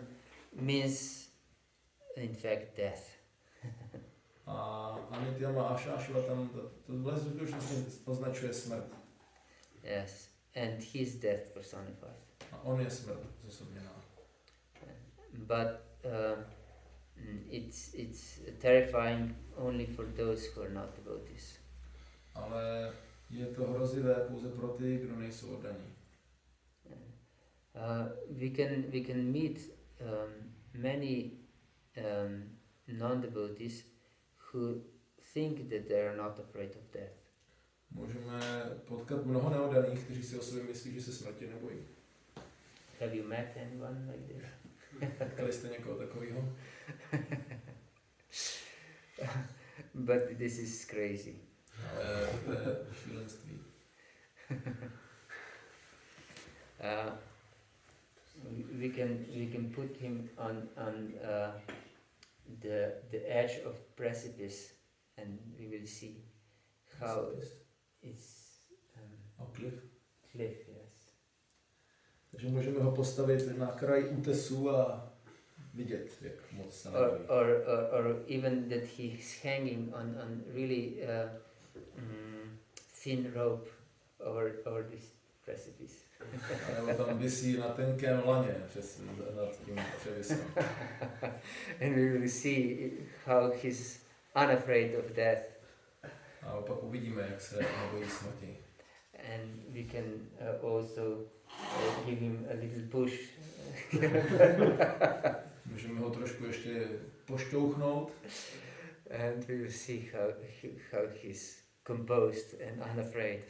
Speaker 1: means in fact death.
Speaker 3: A anityam a ashashvatam, to vlastně označuje smrt.
Speaker 1: Yes, and his death personified.
Speaker 3: A on je smrt zosobněná.
Speaker 1: But it's terrifying only for those who are not devotees.
Speaker 3: Ale je to hrozivé pouze pro ty, kdo nejsou oddaní.
Speaker 1: We can meet many non-devotees who think that they are not afraid of death.
Speaker 3: Můžeme potkat mnoho neoddaných, kteří si o sobě myslí, že se smrti nebojí.
Speaker 1: Have you met anyone like this?
Speaker 3: Potkali jste někoho takového?
Speaker 1: But this is crazy.
Speaker 3: Ale to je šílenství.
Speaker 1: We can put him on the edge of precipice, and we will see how it's
Speaker 3: Cliff.
Speaker 1: cliff. Yes.
Speaker 3: Takže můžeme ho postavit na kraj útesu a vidět, jak moc se nebojí.
Speaker 1: Or even that he's hanging on really thin rope over this precipice.
Speaker 3: Nebo tam visí na tenkém laně přes nad tím převisem.
Speaker 1: And we will see how he's unafraid of death.
Speaker 3: A pak uvidíme, jak se nebojí smrti.
Speaker 1: And we can also give him a little push.
Speaker 3: Můžeme ho trošku ještě pošťouchnout.
Speaker 1: And we will see how he's composed and unafraid.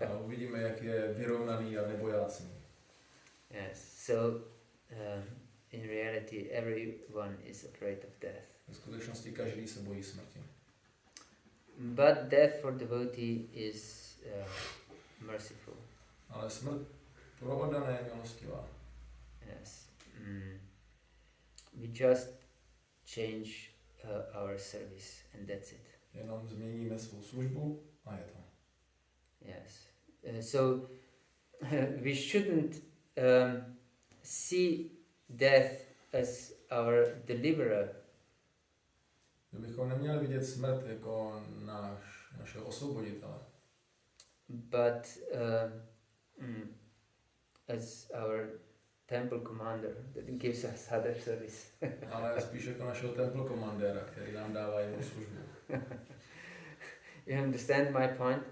Speaker 3: A uvidíme, jak je vyrovnaný a nebojácný.
Speaker 1: Yes. So in reality, everyone is afraid of death.
Speaker 3: V skutečnosti každý se bojí smrti.
Speaker 1: But death for devotee is merciful.
Speaker 3: Ale smrt pro oddané je milostivá.
Speaker 1: Yes. We just change our service and that's it.
Speaker 3: Jenom změníme svou službu a je to.
Speaker 1: Yes. So we shouldn't see death as our deliverer.
Speaker 3: Bychom neměli vidět smrt jako našeho osvoboditele.
Speaker 1: But as our temple commander that gives us other service.
Speaker 3: Ale spíš jako našeho temple komandéra, který nám dává jinou službu.
Speaker 1: You understand my point?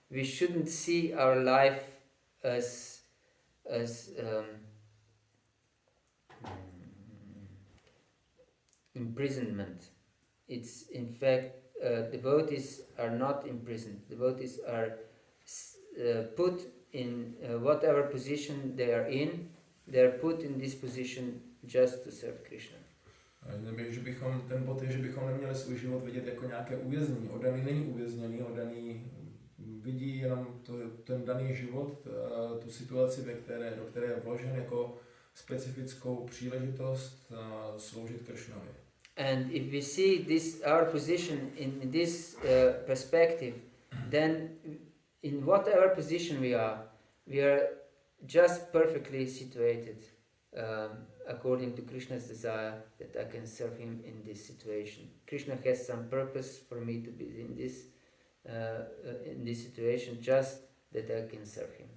Speaker 1: We shouldn't see our life as imprisonment. It's in fact devotees are not imprisoned. Devotees are put in whatever position they are in. They are put in this position just to serve Krishna.
Speaker 3: Že bychom, ten bod je, že bychom neměli svůj život vidět jako nějaké uvěznění. Oddaný není uvězněný, oddaný vidí jenom ten daný život, tu situaci, do které je vložen jako specifickou příležitost sloužit Krishnovi.
Speaker 1: And if we see this our position in this perspective, then in whatever position we are just perfectly situated according to Krishna's desire that I can serve him in this situation. Krishna has some purpose for me to be in this situation, just that I can serve him.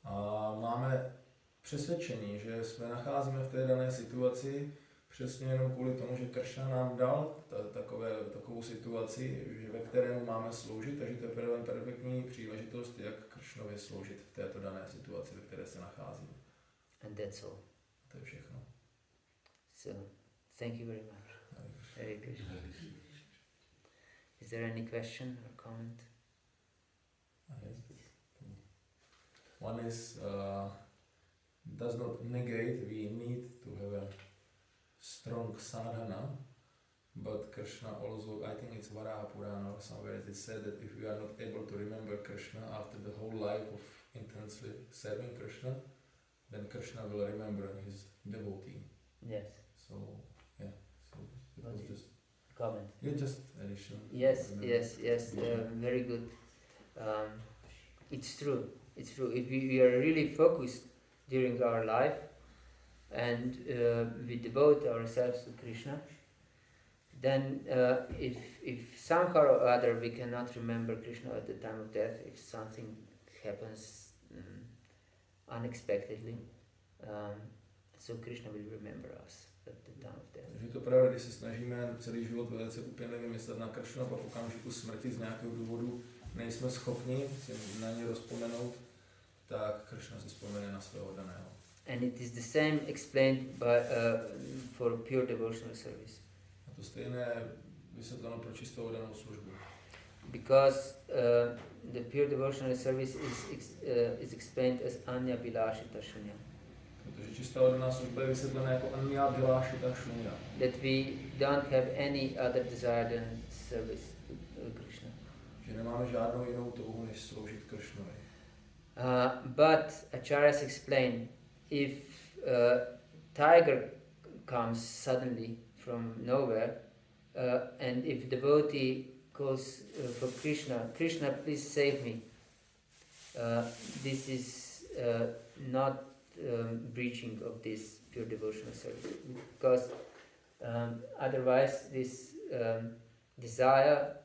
Speaker 3: A máme přesvědčení, že jsme nacházíme v té dané situaci přesně jenom kvůli tomu, že Krishna nám dal takovou situaci, že ve kterému máme sloužit, takže to je perfektní příležitost, jak Krishnovi sloužit v této dané situaci, ve které se nacházíme.
Speaker 1: And that's all.
Speaker 3: To je všechno.
Speaker 1: So, thank you very much. Hare Krishna. Is there any question or comment?
Speaker 3: One is, does not negate we need to have a strong sadhana, but Krishna also, I think it's Varaha Purana or somewhere, it said that if we are not able to remember Krishna after the whole life of intensely serving Krishna, then Krishna will remember his devotee.
Speaker 1: Yes.
Speaker 3: So, yeah, so it was just
Speaker 1: comment.
Speaker 3: Yeah, just addition.
Speaker 1: Yes, very good. It's true. It's true. If we are really focused during our life and we devote ourselves to Krishna, then if somehow or other we cannot remember Krishna at the time of death, if something happens unexpectedly, so Krishna will remember us at the time of death.
Speaker 3: Takže to pravda, když se snažíme celý život velice upěnlivě myslet na Krishna, pak v okamžiku smrti z nějakého důvodu nejsme schopni si na ně rozpomenout, tak Krishna si vzpomene na svého daného.
Speaker 1: And it is the same explained for pure devotional service.
Speaker 3: A to stejné vysvětleno pro čistou oddanou službu.
Speaker 1: Because the pure devotional service is explained as anya bilashita shunya.
Speaker 3: Protože čistá oddaná služba je vysvětlena jako anya bilashita shunya.
Speaker 1: That we don't have any other desire than service to Krishna.
Speaker 3: Že nemáme žádnou jinou touhu, než sloužit Krishnovi.
Speaker 1: But acharyas explain, if tiger comes suddenly from nowhere, and if devotee calls for Krishna, Krishna, please save me. This is not breaching of this pure devotional service, because otherwise this desire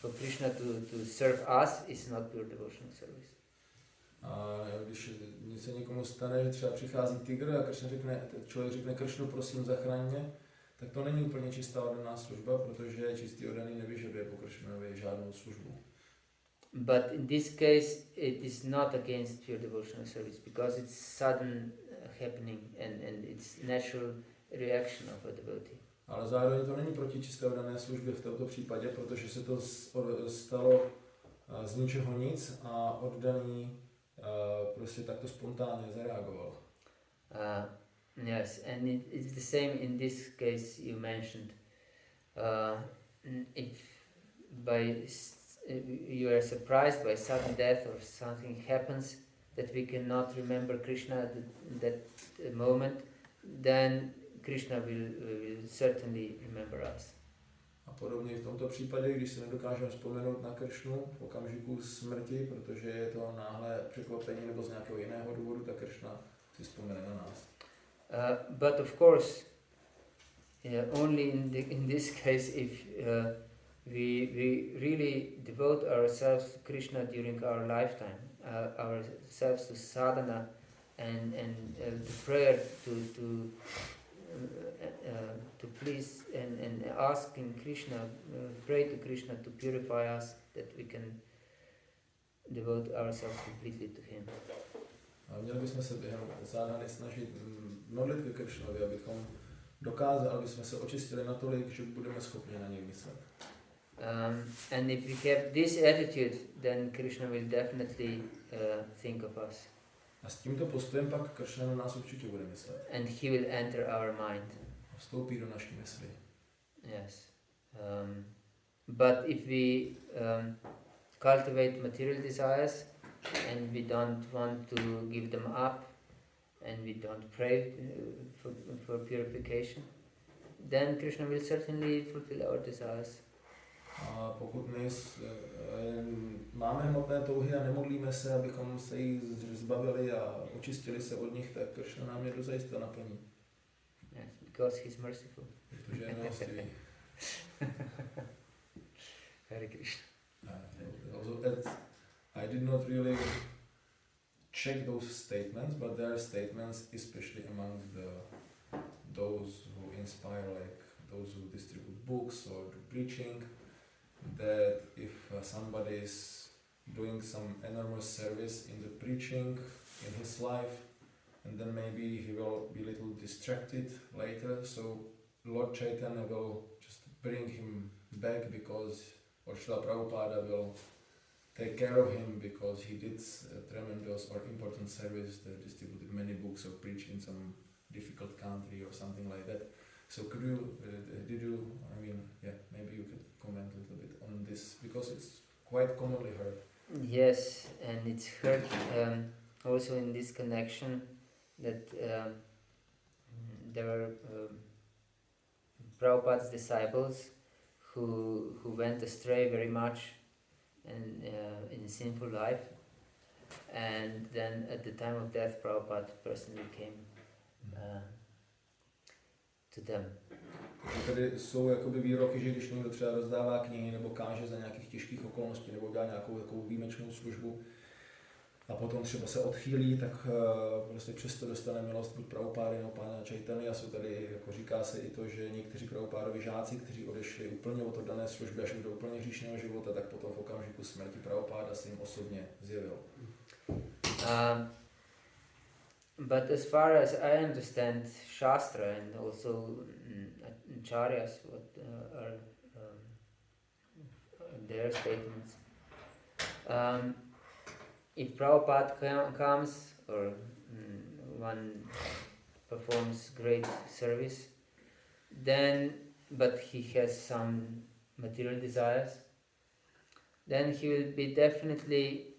Speaker 1: for Krishna to serve us is not pure devotional service.
Speaker 3: A když se někomu stane, že třeba přichází tygr a člověk řekne Krishnu, prosím, zachraň mě, tak to není úplně čistá oddaná služba, protože čistý oddaný nevyžaduje po Krishnovi žádnou službu.
Speaker 1: But in this case, it is not against pure devotional service, because it's sudden happening and it's natural reaction of a devotee.
Speaker 3: Ale zároveň to není proti čisté oddané službě v tomto případě, protože se to stalo z ničeho nic a oddaný prostě takto spontánně zareagoval.
Speaker 1: Yes, and it's the same in this case you mentioned. If you are surprised by sudden death or something happens that we cannot remember Krishna at that moment, then Krishna will certainly remember us.
Speaker 3: A podobně v tomto případě, když se nedokážeme vzpomenout na Krishnu v okamžiku smrti, protože je to náhle překvapení nebo z nějakého jiného důvodu, tak Krishna si vzpomene na nás.
Speaker 1: But of course, only in this case, if we really devote ourselves to Krishna during our lifetime, ourselves to sadhana and to prayer, to please and asking Krishna, pray to Krishna to purify us, that we can devote ourselves completely to Him.
Speaker 3: A měli bychom se během sadhany snažit modlit ke Krishnovi, abychom dokázali, aby jsme se očistili natolik, že budeme schopni na něj myslet.
Speaker 1: And if we have this attitude, then Krishna will definitely think of us.
Speaker 3: A s tímto postojem pak Krishna na nás určitě bude myslet.
Speaker 1: And he will enter our mind.
Speaker 3: Vstoupí do naší mysli.
Speaker 1: Yes. But if we cultivate material desires and we don't want to give them up and we don't pray for purification, then Krishna will certainly fulfill our desires.
Speaker 3: A pokud máme hmotné touhy a nemodlíme se, abychom se jich zbavili a očistili se od nich, tak Krishna nám je dozajista naplní.
Speaker 1: Yes, because he's merciful.
Speaker 3: Protože je milostivý.
Speaker 1: Hare Krishna.
Speaker 3: I did not really check those statements, but there are statements, especially among those who inspire, like those who distribute books or do preaching, that if somebody is doing some enormous service in the preaching in his life, and then maybe he will be a little distracted later. So Lord Chaitanya will just bring him back because, or Srila Prabhupada will take care of him because he did tremendous or important service, distributed many books or preached in some difficult country or something like that. So could you, maybe you could comment a little bit on this because it's quite commonly heard.
Speaker 1: Yes, and it's heard also in this connection that there were Prabhupada's disciples who went astray very much and in a sinful life, and then at the time of death Prabhupada personally came to them.
Speaker 3: Tady jsou jakoby výroky, že když někdo třeba rozdává knihy nebo káže za nějakých těžkých okolností nebo dělá nějakou takovou výjimečnou službu a potom třeba se odchýlí, tak prostě přesto dostane milost buď Prabhupády nebo Pána Chaitanya. A jsou tady, jako říká se i to, že někteří Prabhupádovi žáci, kteří odešli úplně od dané služby až do úplně hříšného života, tak potom v okamžiku smrti Prabhupáda se jim osobně zjevil.
Speaker 1: But as far as I understand Shastra and also Acharyas, what are their statements, if Prabhupada comes or one performs great service, then, but he has some material desires, then he will be definitely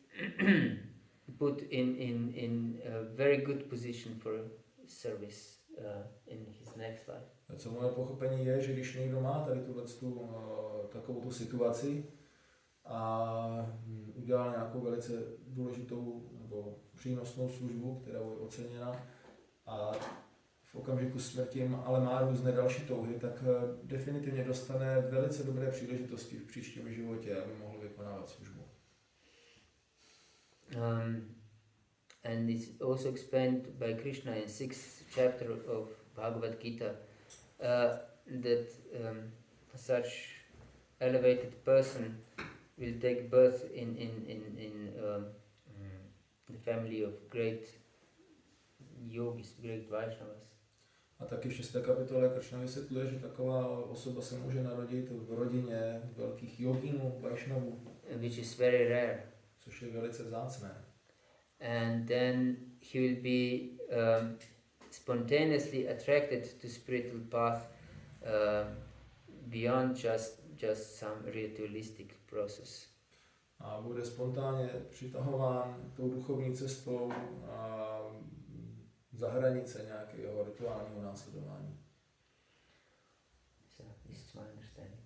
Speaker 1: put in a very good position for service in his next life.
Speaker 3: Co moje pochopení je, že když někdo má tady takovou tu situaci a udělal nějakou velice důležitou nebo přínosnou službu, která je oceněna a v okamžiku smrti ale má různé další touhy, tak definitivně dostane velice dobré příležitosti v příštím životě, aby mohl vykonávat službu.
Speaker 1: And it's also explained by Krishna in 6th chapter of Bhagavata-dharma that such elevated person will take birth in the family of great yogis, great Vaishnavas.
Speaker 3: A taky v 6. kapitole Krishna vysvětluje, že taková osoba se může narodit v rodině velkých joginů, Vaishnavů.
Speaker 1: Which is very rare.
Speaker 3: Což je velice vzácné.
Speaker 1: And then he will be spontaneously attracted to spiritual path beyond just some ritualistic process.
Speaker 3: A bude spontánně přitahován tou duchovní cestou za hranice nějakého rituálního následování.
Speaker 1: So this is my understanding.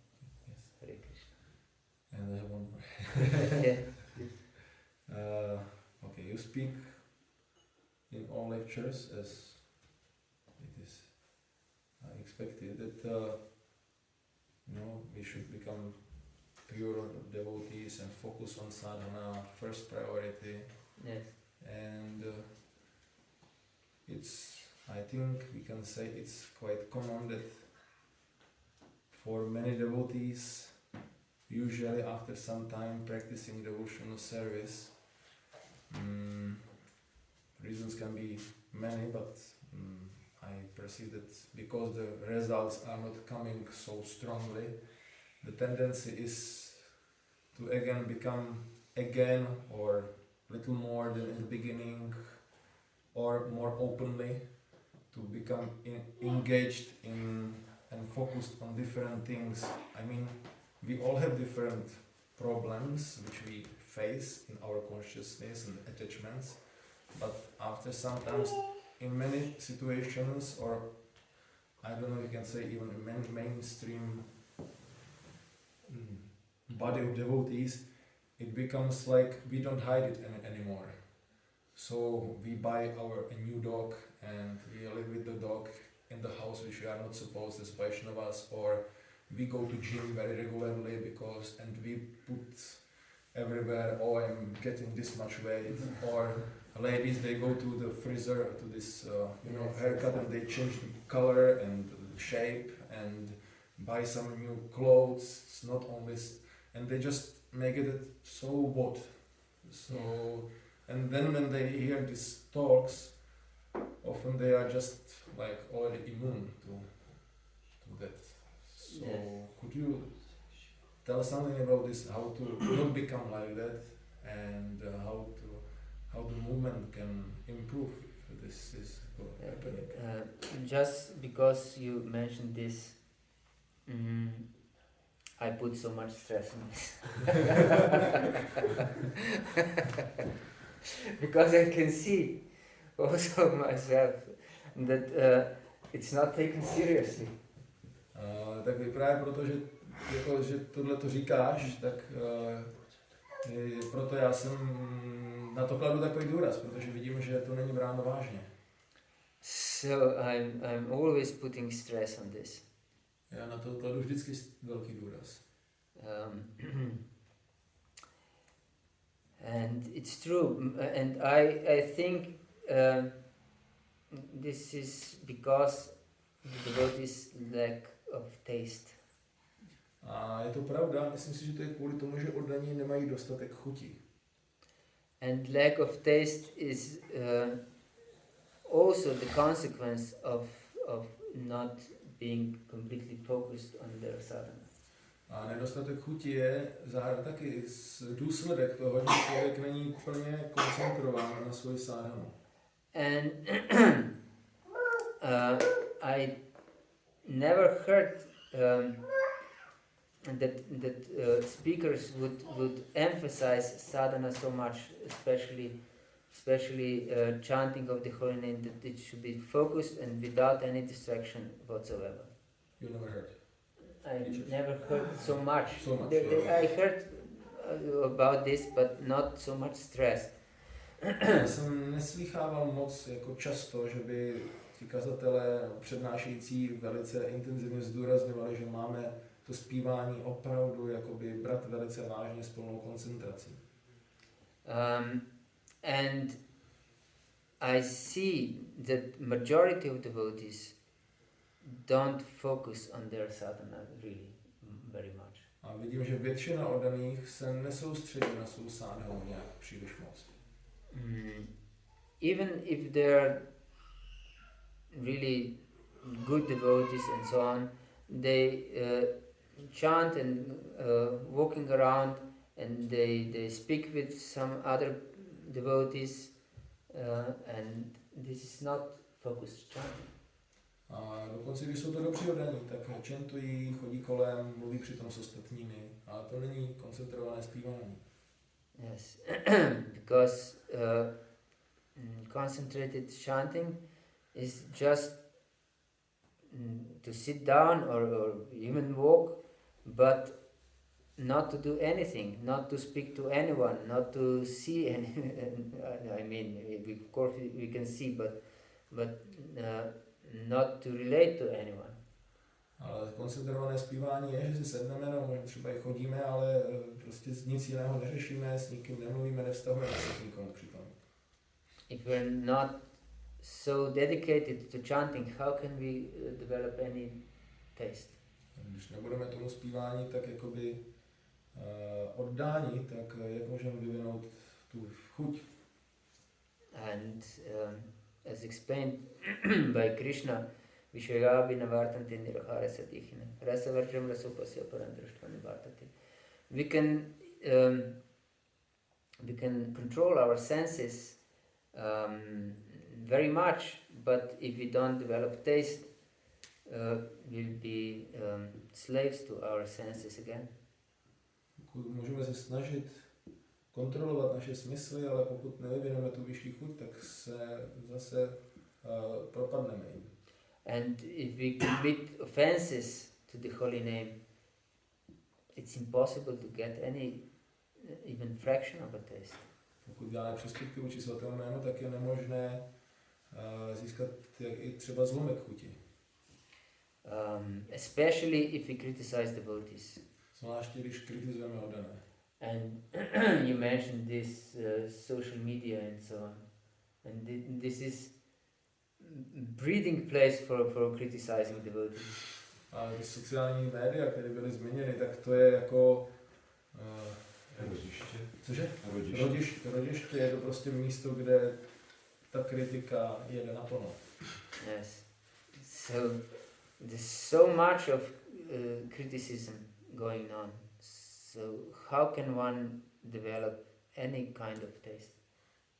Speaker 3: Yes.
Speaker 1: Hare Krishna.
Speaker 3: And I have one more. Okay, you speak in all lectures as it is expected that we should become pure devotees and focus on sadhana, first priority.
Speaker 1: Yes.
Speaker 3: And I think we can say it's quite common that for many devotees, usually after some time practicing devotional service, reasons can be many, but I perceive that because the results are not coming so strongly, the tendency is to again become or little more than in the beginning or more openly to become engaged in and focused on different things. I mean, we all have different problems which we face in our consciousness and attachments, but after sometimes in many situations, or I don't know, you can say even in mainstream body of devotees, it becomes like we don't hide it anymore. So we buy a new dog and we live with the dog in the house which we are not supposed as Vaishnavas, or we go to gym very regularly and we put everywhere, I'm getting this much weight, or ladies, they go to the frizzer, to this haircut, and they change the color and shape and buy some new clothes. It's not only, and they just make it so what. So, and then when they hear these talks, often they are just like already immune to that. So could you tell us something about this, how to not become like that, and how the movement can improve if this is happening?
Speaker 1: Just because you mentioned this, I put so much stress on this. Because I can see also myself that it's not taken seriously.
Speaker 3: Tak právě proto, že tohle to říkáš, tak proto já jsem na to kladu takový důraz, protože vidím, že to není bráno vážně.
Speaker 1: So I'm always putting stress on this.
Speaker 3: Já na to kladu vždycky velký důraz.
Speaker 1: And it's true, and I think this is because the devotees lack of taste.
Speaker 3: A je to pravda, myslím si, že to je kvůli tomu, že oddaní nemají dostatek chuti.
Speaker 1: And lack of taste is also the consequence of not being completely focused on their sadhana.
Speaker 3: A nedostatek chuti je taky důsledek toho, že člověk není plně koncentrován na svoji sadhanu.
Speaker 1: And I never heard that speakers would emphasize sadhana so much, especially chanting of the holy name, that it should be focused and without any distraction whatsoever.
Speaker 3: You never heard?
Speaker 1: I never heard so much.
Speaker 3: Yeah.
Speaker 1: I heard about this, but not so much stress.
Speaker 3: Já jsem neslýchával moc jako často, že by ti kazatelé přednášející velice intenzivně zdůrazňovali, že máme to zpívání opravdu jakoby brát velice vážně s plnou koncentrací.
Speaker 1: And I see that majority of devotees don't focus on their sadhana really very much.
Speaker 3: A vidím, že většina oddaných se nesoustředí na svou sadhanu nějak příliš moc.
Speaker 1: Even if they're really good devotees and so on, they chant and walking around, and they speak with some other devotees, and this is not focused chanting.
Speaker 3: A dokonce, když jsou to dobří oddaní, tak čentují, chodí kolem, mluví přitom s ostatními, ale to není koncentrované zpívání.
Speaker 1: Yes, because concentrated chanting is just to sit down or even walk, but not to do anything, not to speak to anyone, not to see any. I mean, of course we can see, but not to relate to anyone.
Speaker 3: Ale koncentrované zpívání je, že si sedneme, no, možná třeba i chodíme, ale prostě nic jiného neřešíme, s nikým nemluvíme, nevztahujeme se k nikomu přitom.
Speaker 1: If we're not so dedicated to chanting, how can we develop any taste?
Speaker 3: Když nebudeme tomu zpívání tak jakoby oddání, tak jak můžeme vyvinout tu chuť?
Speaker 1: And as explained by Krishna, Vishayabhi navartanti nirahara sadihina rasavarjam rasupasya parandrashtvani vartati. We can control our senses very much, but if we don't develop taste, we'll be slaves to our senses again.
Speaker 3: Můžeme se snažit kontrolovat naše smysly, ale pokud nevyvineme tu vyšší chuť, tak se zase propadneme jim.
Speaker 1: And if we commit offenses to the holy name, it's impossible to get any even fraction of a taste.
Speaker 3: Pokud děláme přestupky vůči svatému jménu, tak je nemožné získat i třeba zlomek chuti.
Speaker 1: Especially if we criticize devotees.
Speaker 3: Zvláště když kritizujeme oddané.
Speaker 1: And you mentioned this social media and so on. And this is breeding place for criticizing devotees.
Speaker 3: A ty sociální média, které byly zmíněny, tak to je jako
Speaker 2: Rodiště.
Speaker 3: Cože?
Speaker 2: Rodiště.
Speaker 3: Rodiště je to prostě místo, kde ta kritika jede naplno.
Speaker 1: Yes. So there's so much of criticism going on. So how can one develop any kind of taste?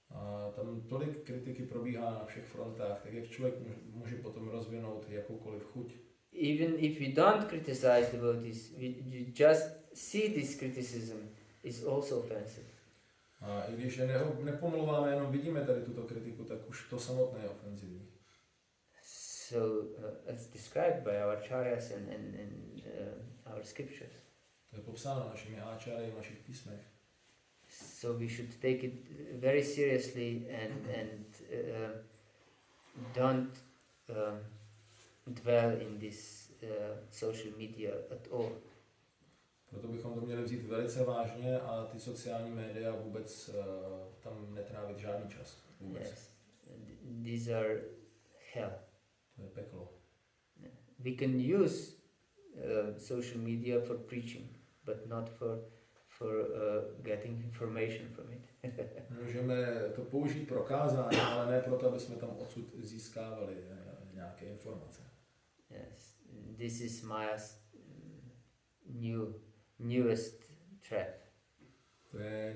Speaker 3: A tam tolik kritiky probíhá na všech frontách, tak jak člověk může potom rozvinout jakoukoliv chuť.
Speaker 1: Even if we don't criticize devotees, you just see this criticism is also offensive.
Speaker 3: A i když je nepomlouváme, jenom vidíme tady tuto kritiku, tak už to samotné je ofenzivní.
Speaker 1: So as described by our acharyas and our scriptures.
Speaker 3: To je popsáno našimi áčáry v našich písmech.
Speaker 1: So we should take it very seriously and don't dwell in this social media at all.
Speaker 3: Proto bychom to měli vzít velice vážně a ty sociální média vůbec tam netrávit žádný čas. Vůbec.
Speaker 1: Yes. These are hell.
Speaker 3: To je peklo.
Speaker 1: We can use social media for preaching, but not for getting information from it.
Speaker 3: Můžeme to použít pro kázání, ale ne proto, aby jsme tam odsud získávali nějaké informace.
Speaker 1: Yes, this is Maya's newest trap.
Speaker 3: To je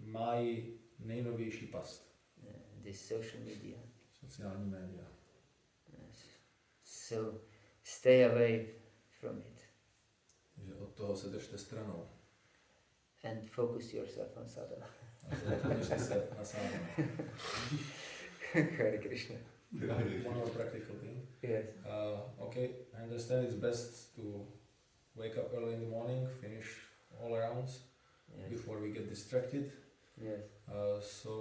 Speaker 3: Máji nejnovější past.
Speaker 1: This social media.
Speaker 3: Sociální média.
Speaker 1: Yes. So stay away from it.
Speaker 3: Takže od toho se držte stranou.
Speaker 1: And focus yourself on sadhana.
Speaker 3: A zaměřte se na sadhana.
Speaker 1: Hare Krishna.
Speaker 3: One more practical thing.
Speaker 1: Yes.
Speaker 3: Okay, I understand it's best to wake up early in the morning, finish all rounds before we get distracted.
Speaker 1: Yes.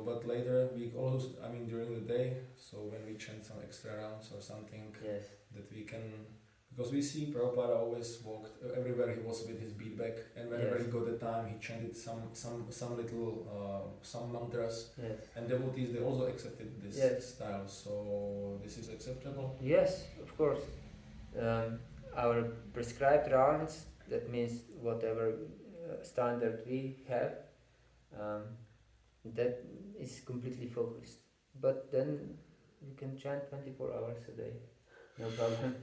Speaker 3: But later we also, during the day, so when we chant some extra rounds or something,
Speaker 1: Yes.
Speaker 3: that we can, because we see Prabhupada always walked everywhere he was with his bead bag, and whenever he got the time, he chanted some little some mantras,
Speaker 1: Yes.
Speaker 3: and devotees they also accepted this style. So this is acceptable.
Speaker 1: Yes, of course. Our prescribed rounds, that means whatever standard we have, that is completely focused. But then you can chant 24 hours a day, no problem.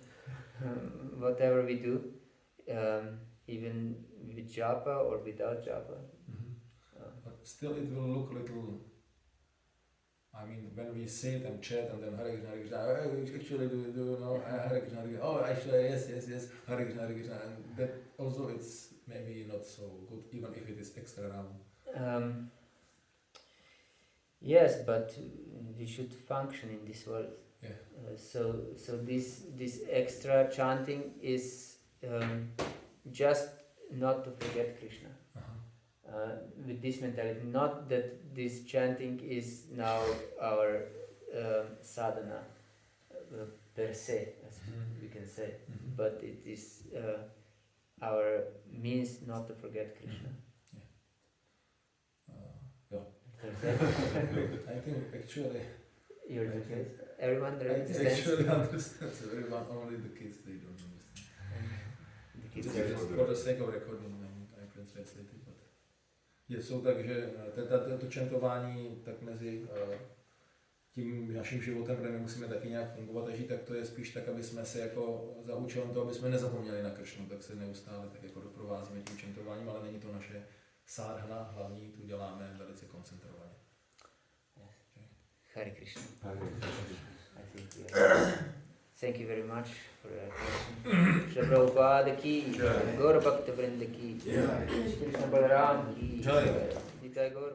Speaker 1: Whatever we do, even with japa or without japa.
Speaker 3: But still it will look little, when we sit and chat and then Hare Krishna, Hare Krishna, actually do you know Hare Krishna, Hare Krishna, oh actually yes, Hare Krishna, Hare Krishna, and that also it's maybe not so good even if it is extra round.
Speaker 1: Yes, but we should function in this world.
Speaker 3: Yeah.
Speaker 1: So this extra chanting is just not to forget Krishna. With this mentality, not that this chanting is now our sadhana per se, as we can say, but it is our means not to forget Krishna.
Speaker 3: I think actually
Speaker 1: You're the kids. Everyone
Speaker 3: I
Speaker 1: understands.
Speaker 3: actually understands everyone, only the kids they don't understand.
Speaker 1: The kids
Speaker 3: Just
Speaker 1: are
Speaker 3: for the sake of recording, I can translate it. Jsou takže to čentování tak mezi tím naším životem, kde my musíme taky nějak fungovat a žít, tak to je spíš tak, aby jsme se jako za účelem toho, aby jsme nezapomněli na Kršnu, tak se neustále tak jako doprovázíme tím čentováním, ale není to naše sadhana hlavní, tu děláme velice koncentrovaně.
Speaker 1: Hare Krishna.
Speaker 2: Hare Krishna.
Speaker 1: I think we are. Thank you very much for your attention. Shri Prabhupada ki, Gaur Bhakta Vrinda ki, Shri Krishna Balaram ki,
Speaker 3: Jai.
Speaker 1: Nitai Gaur.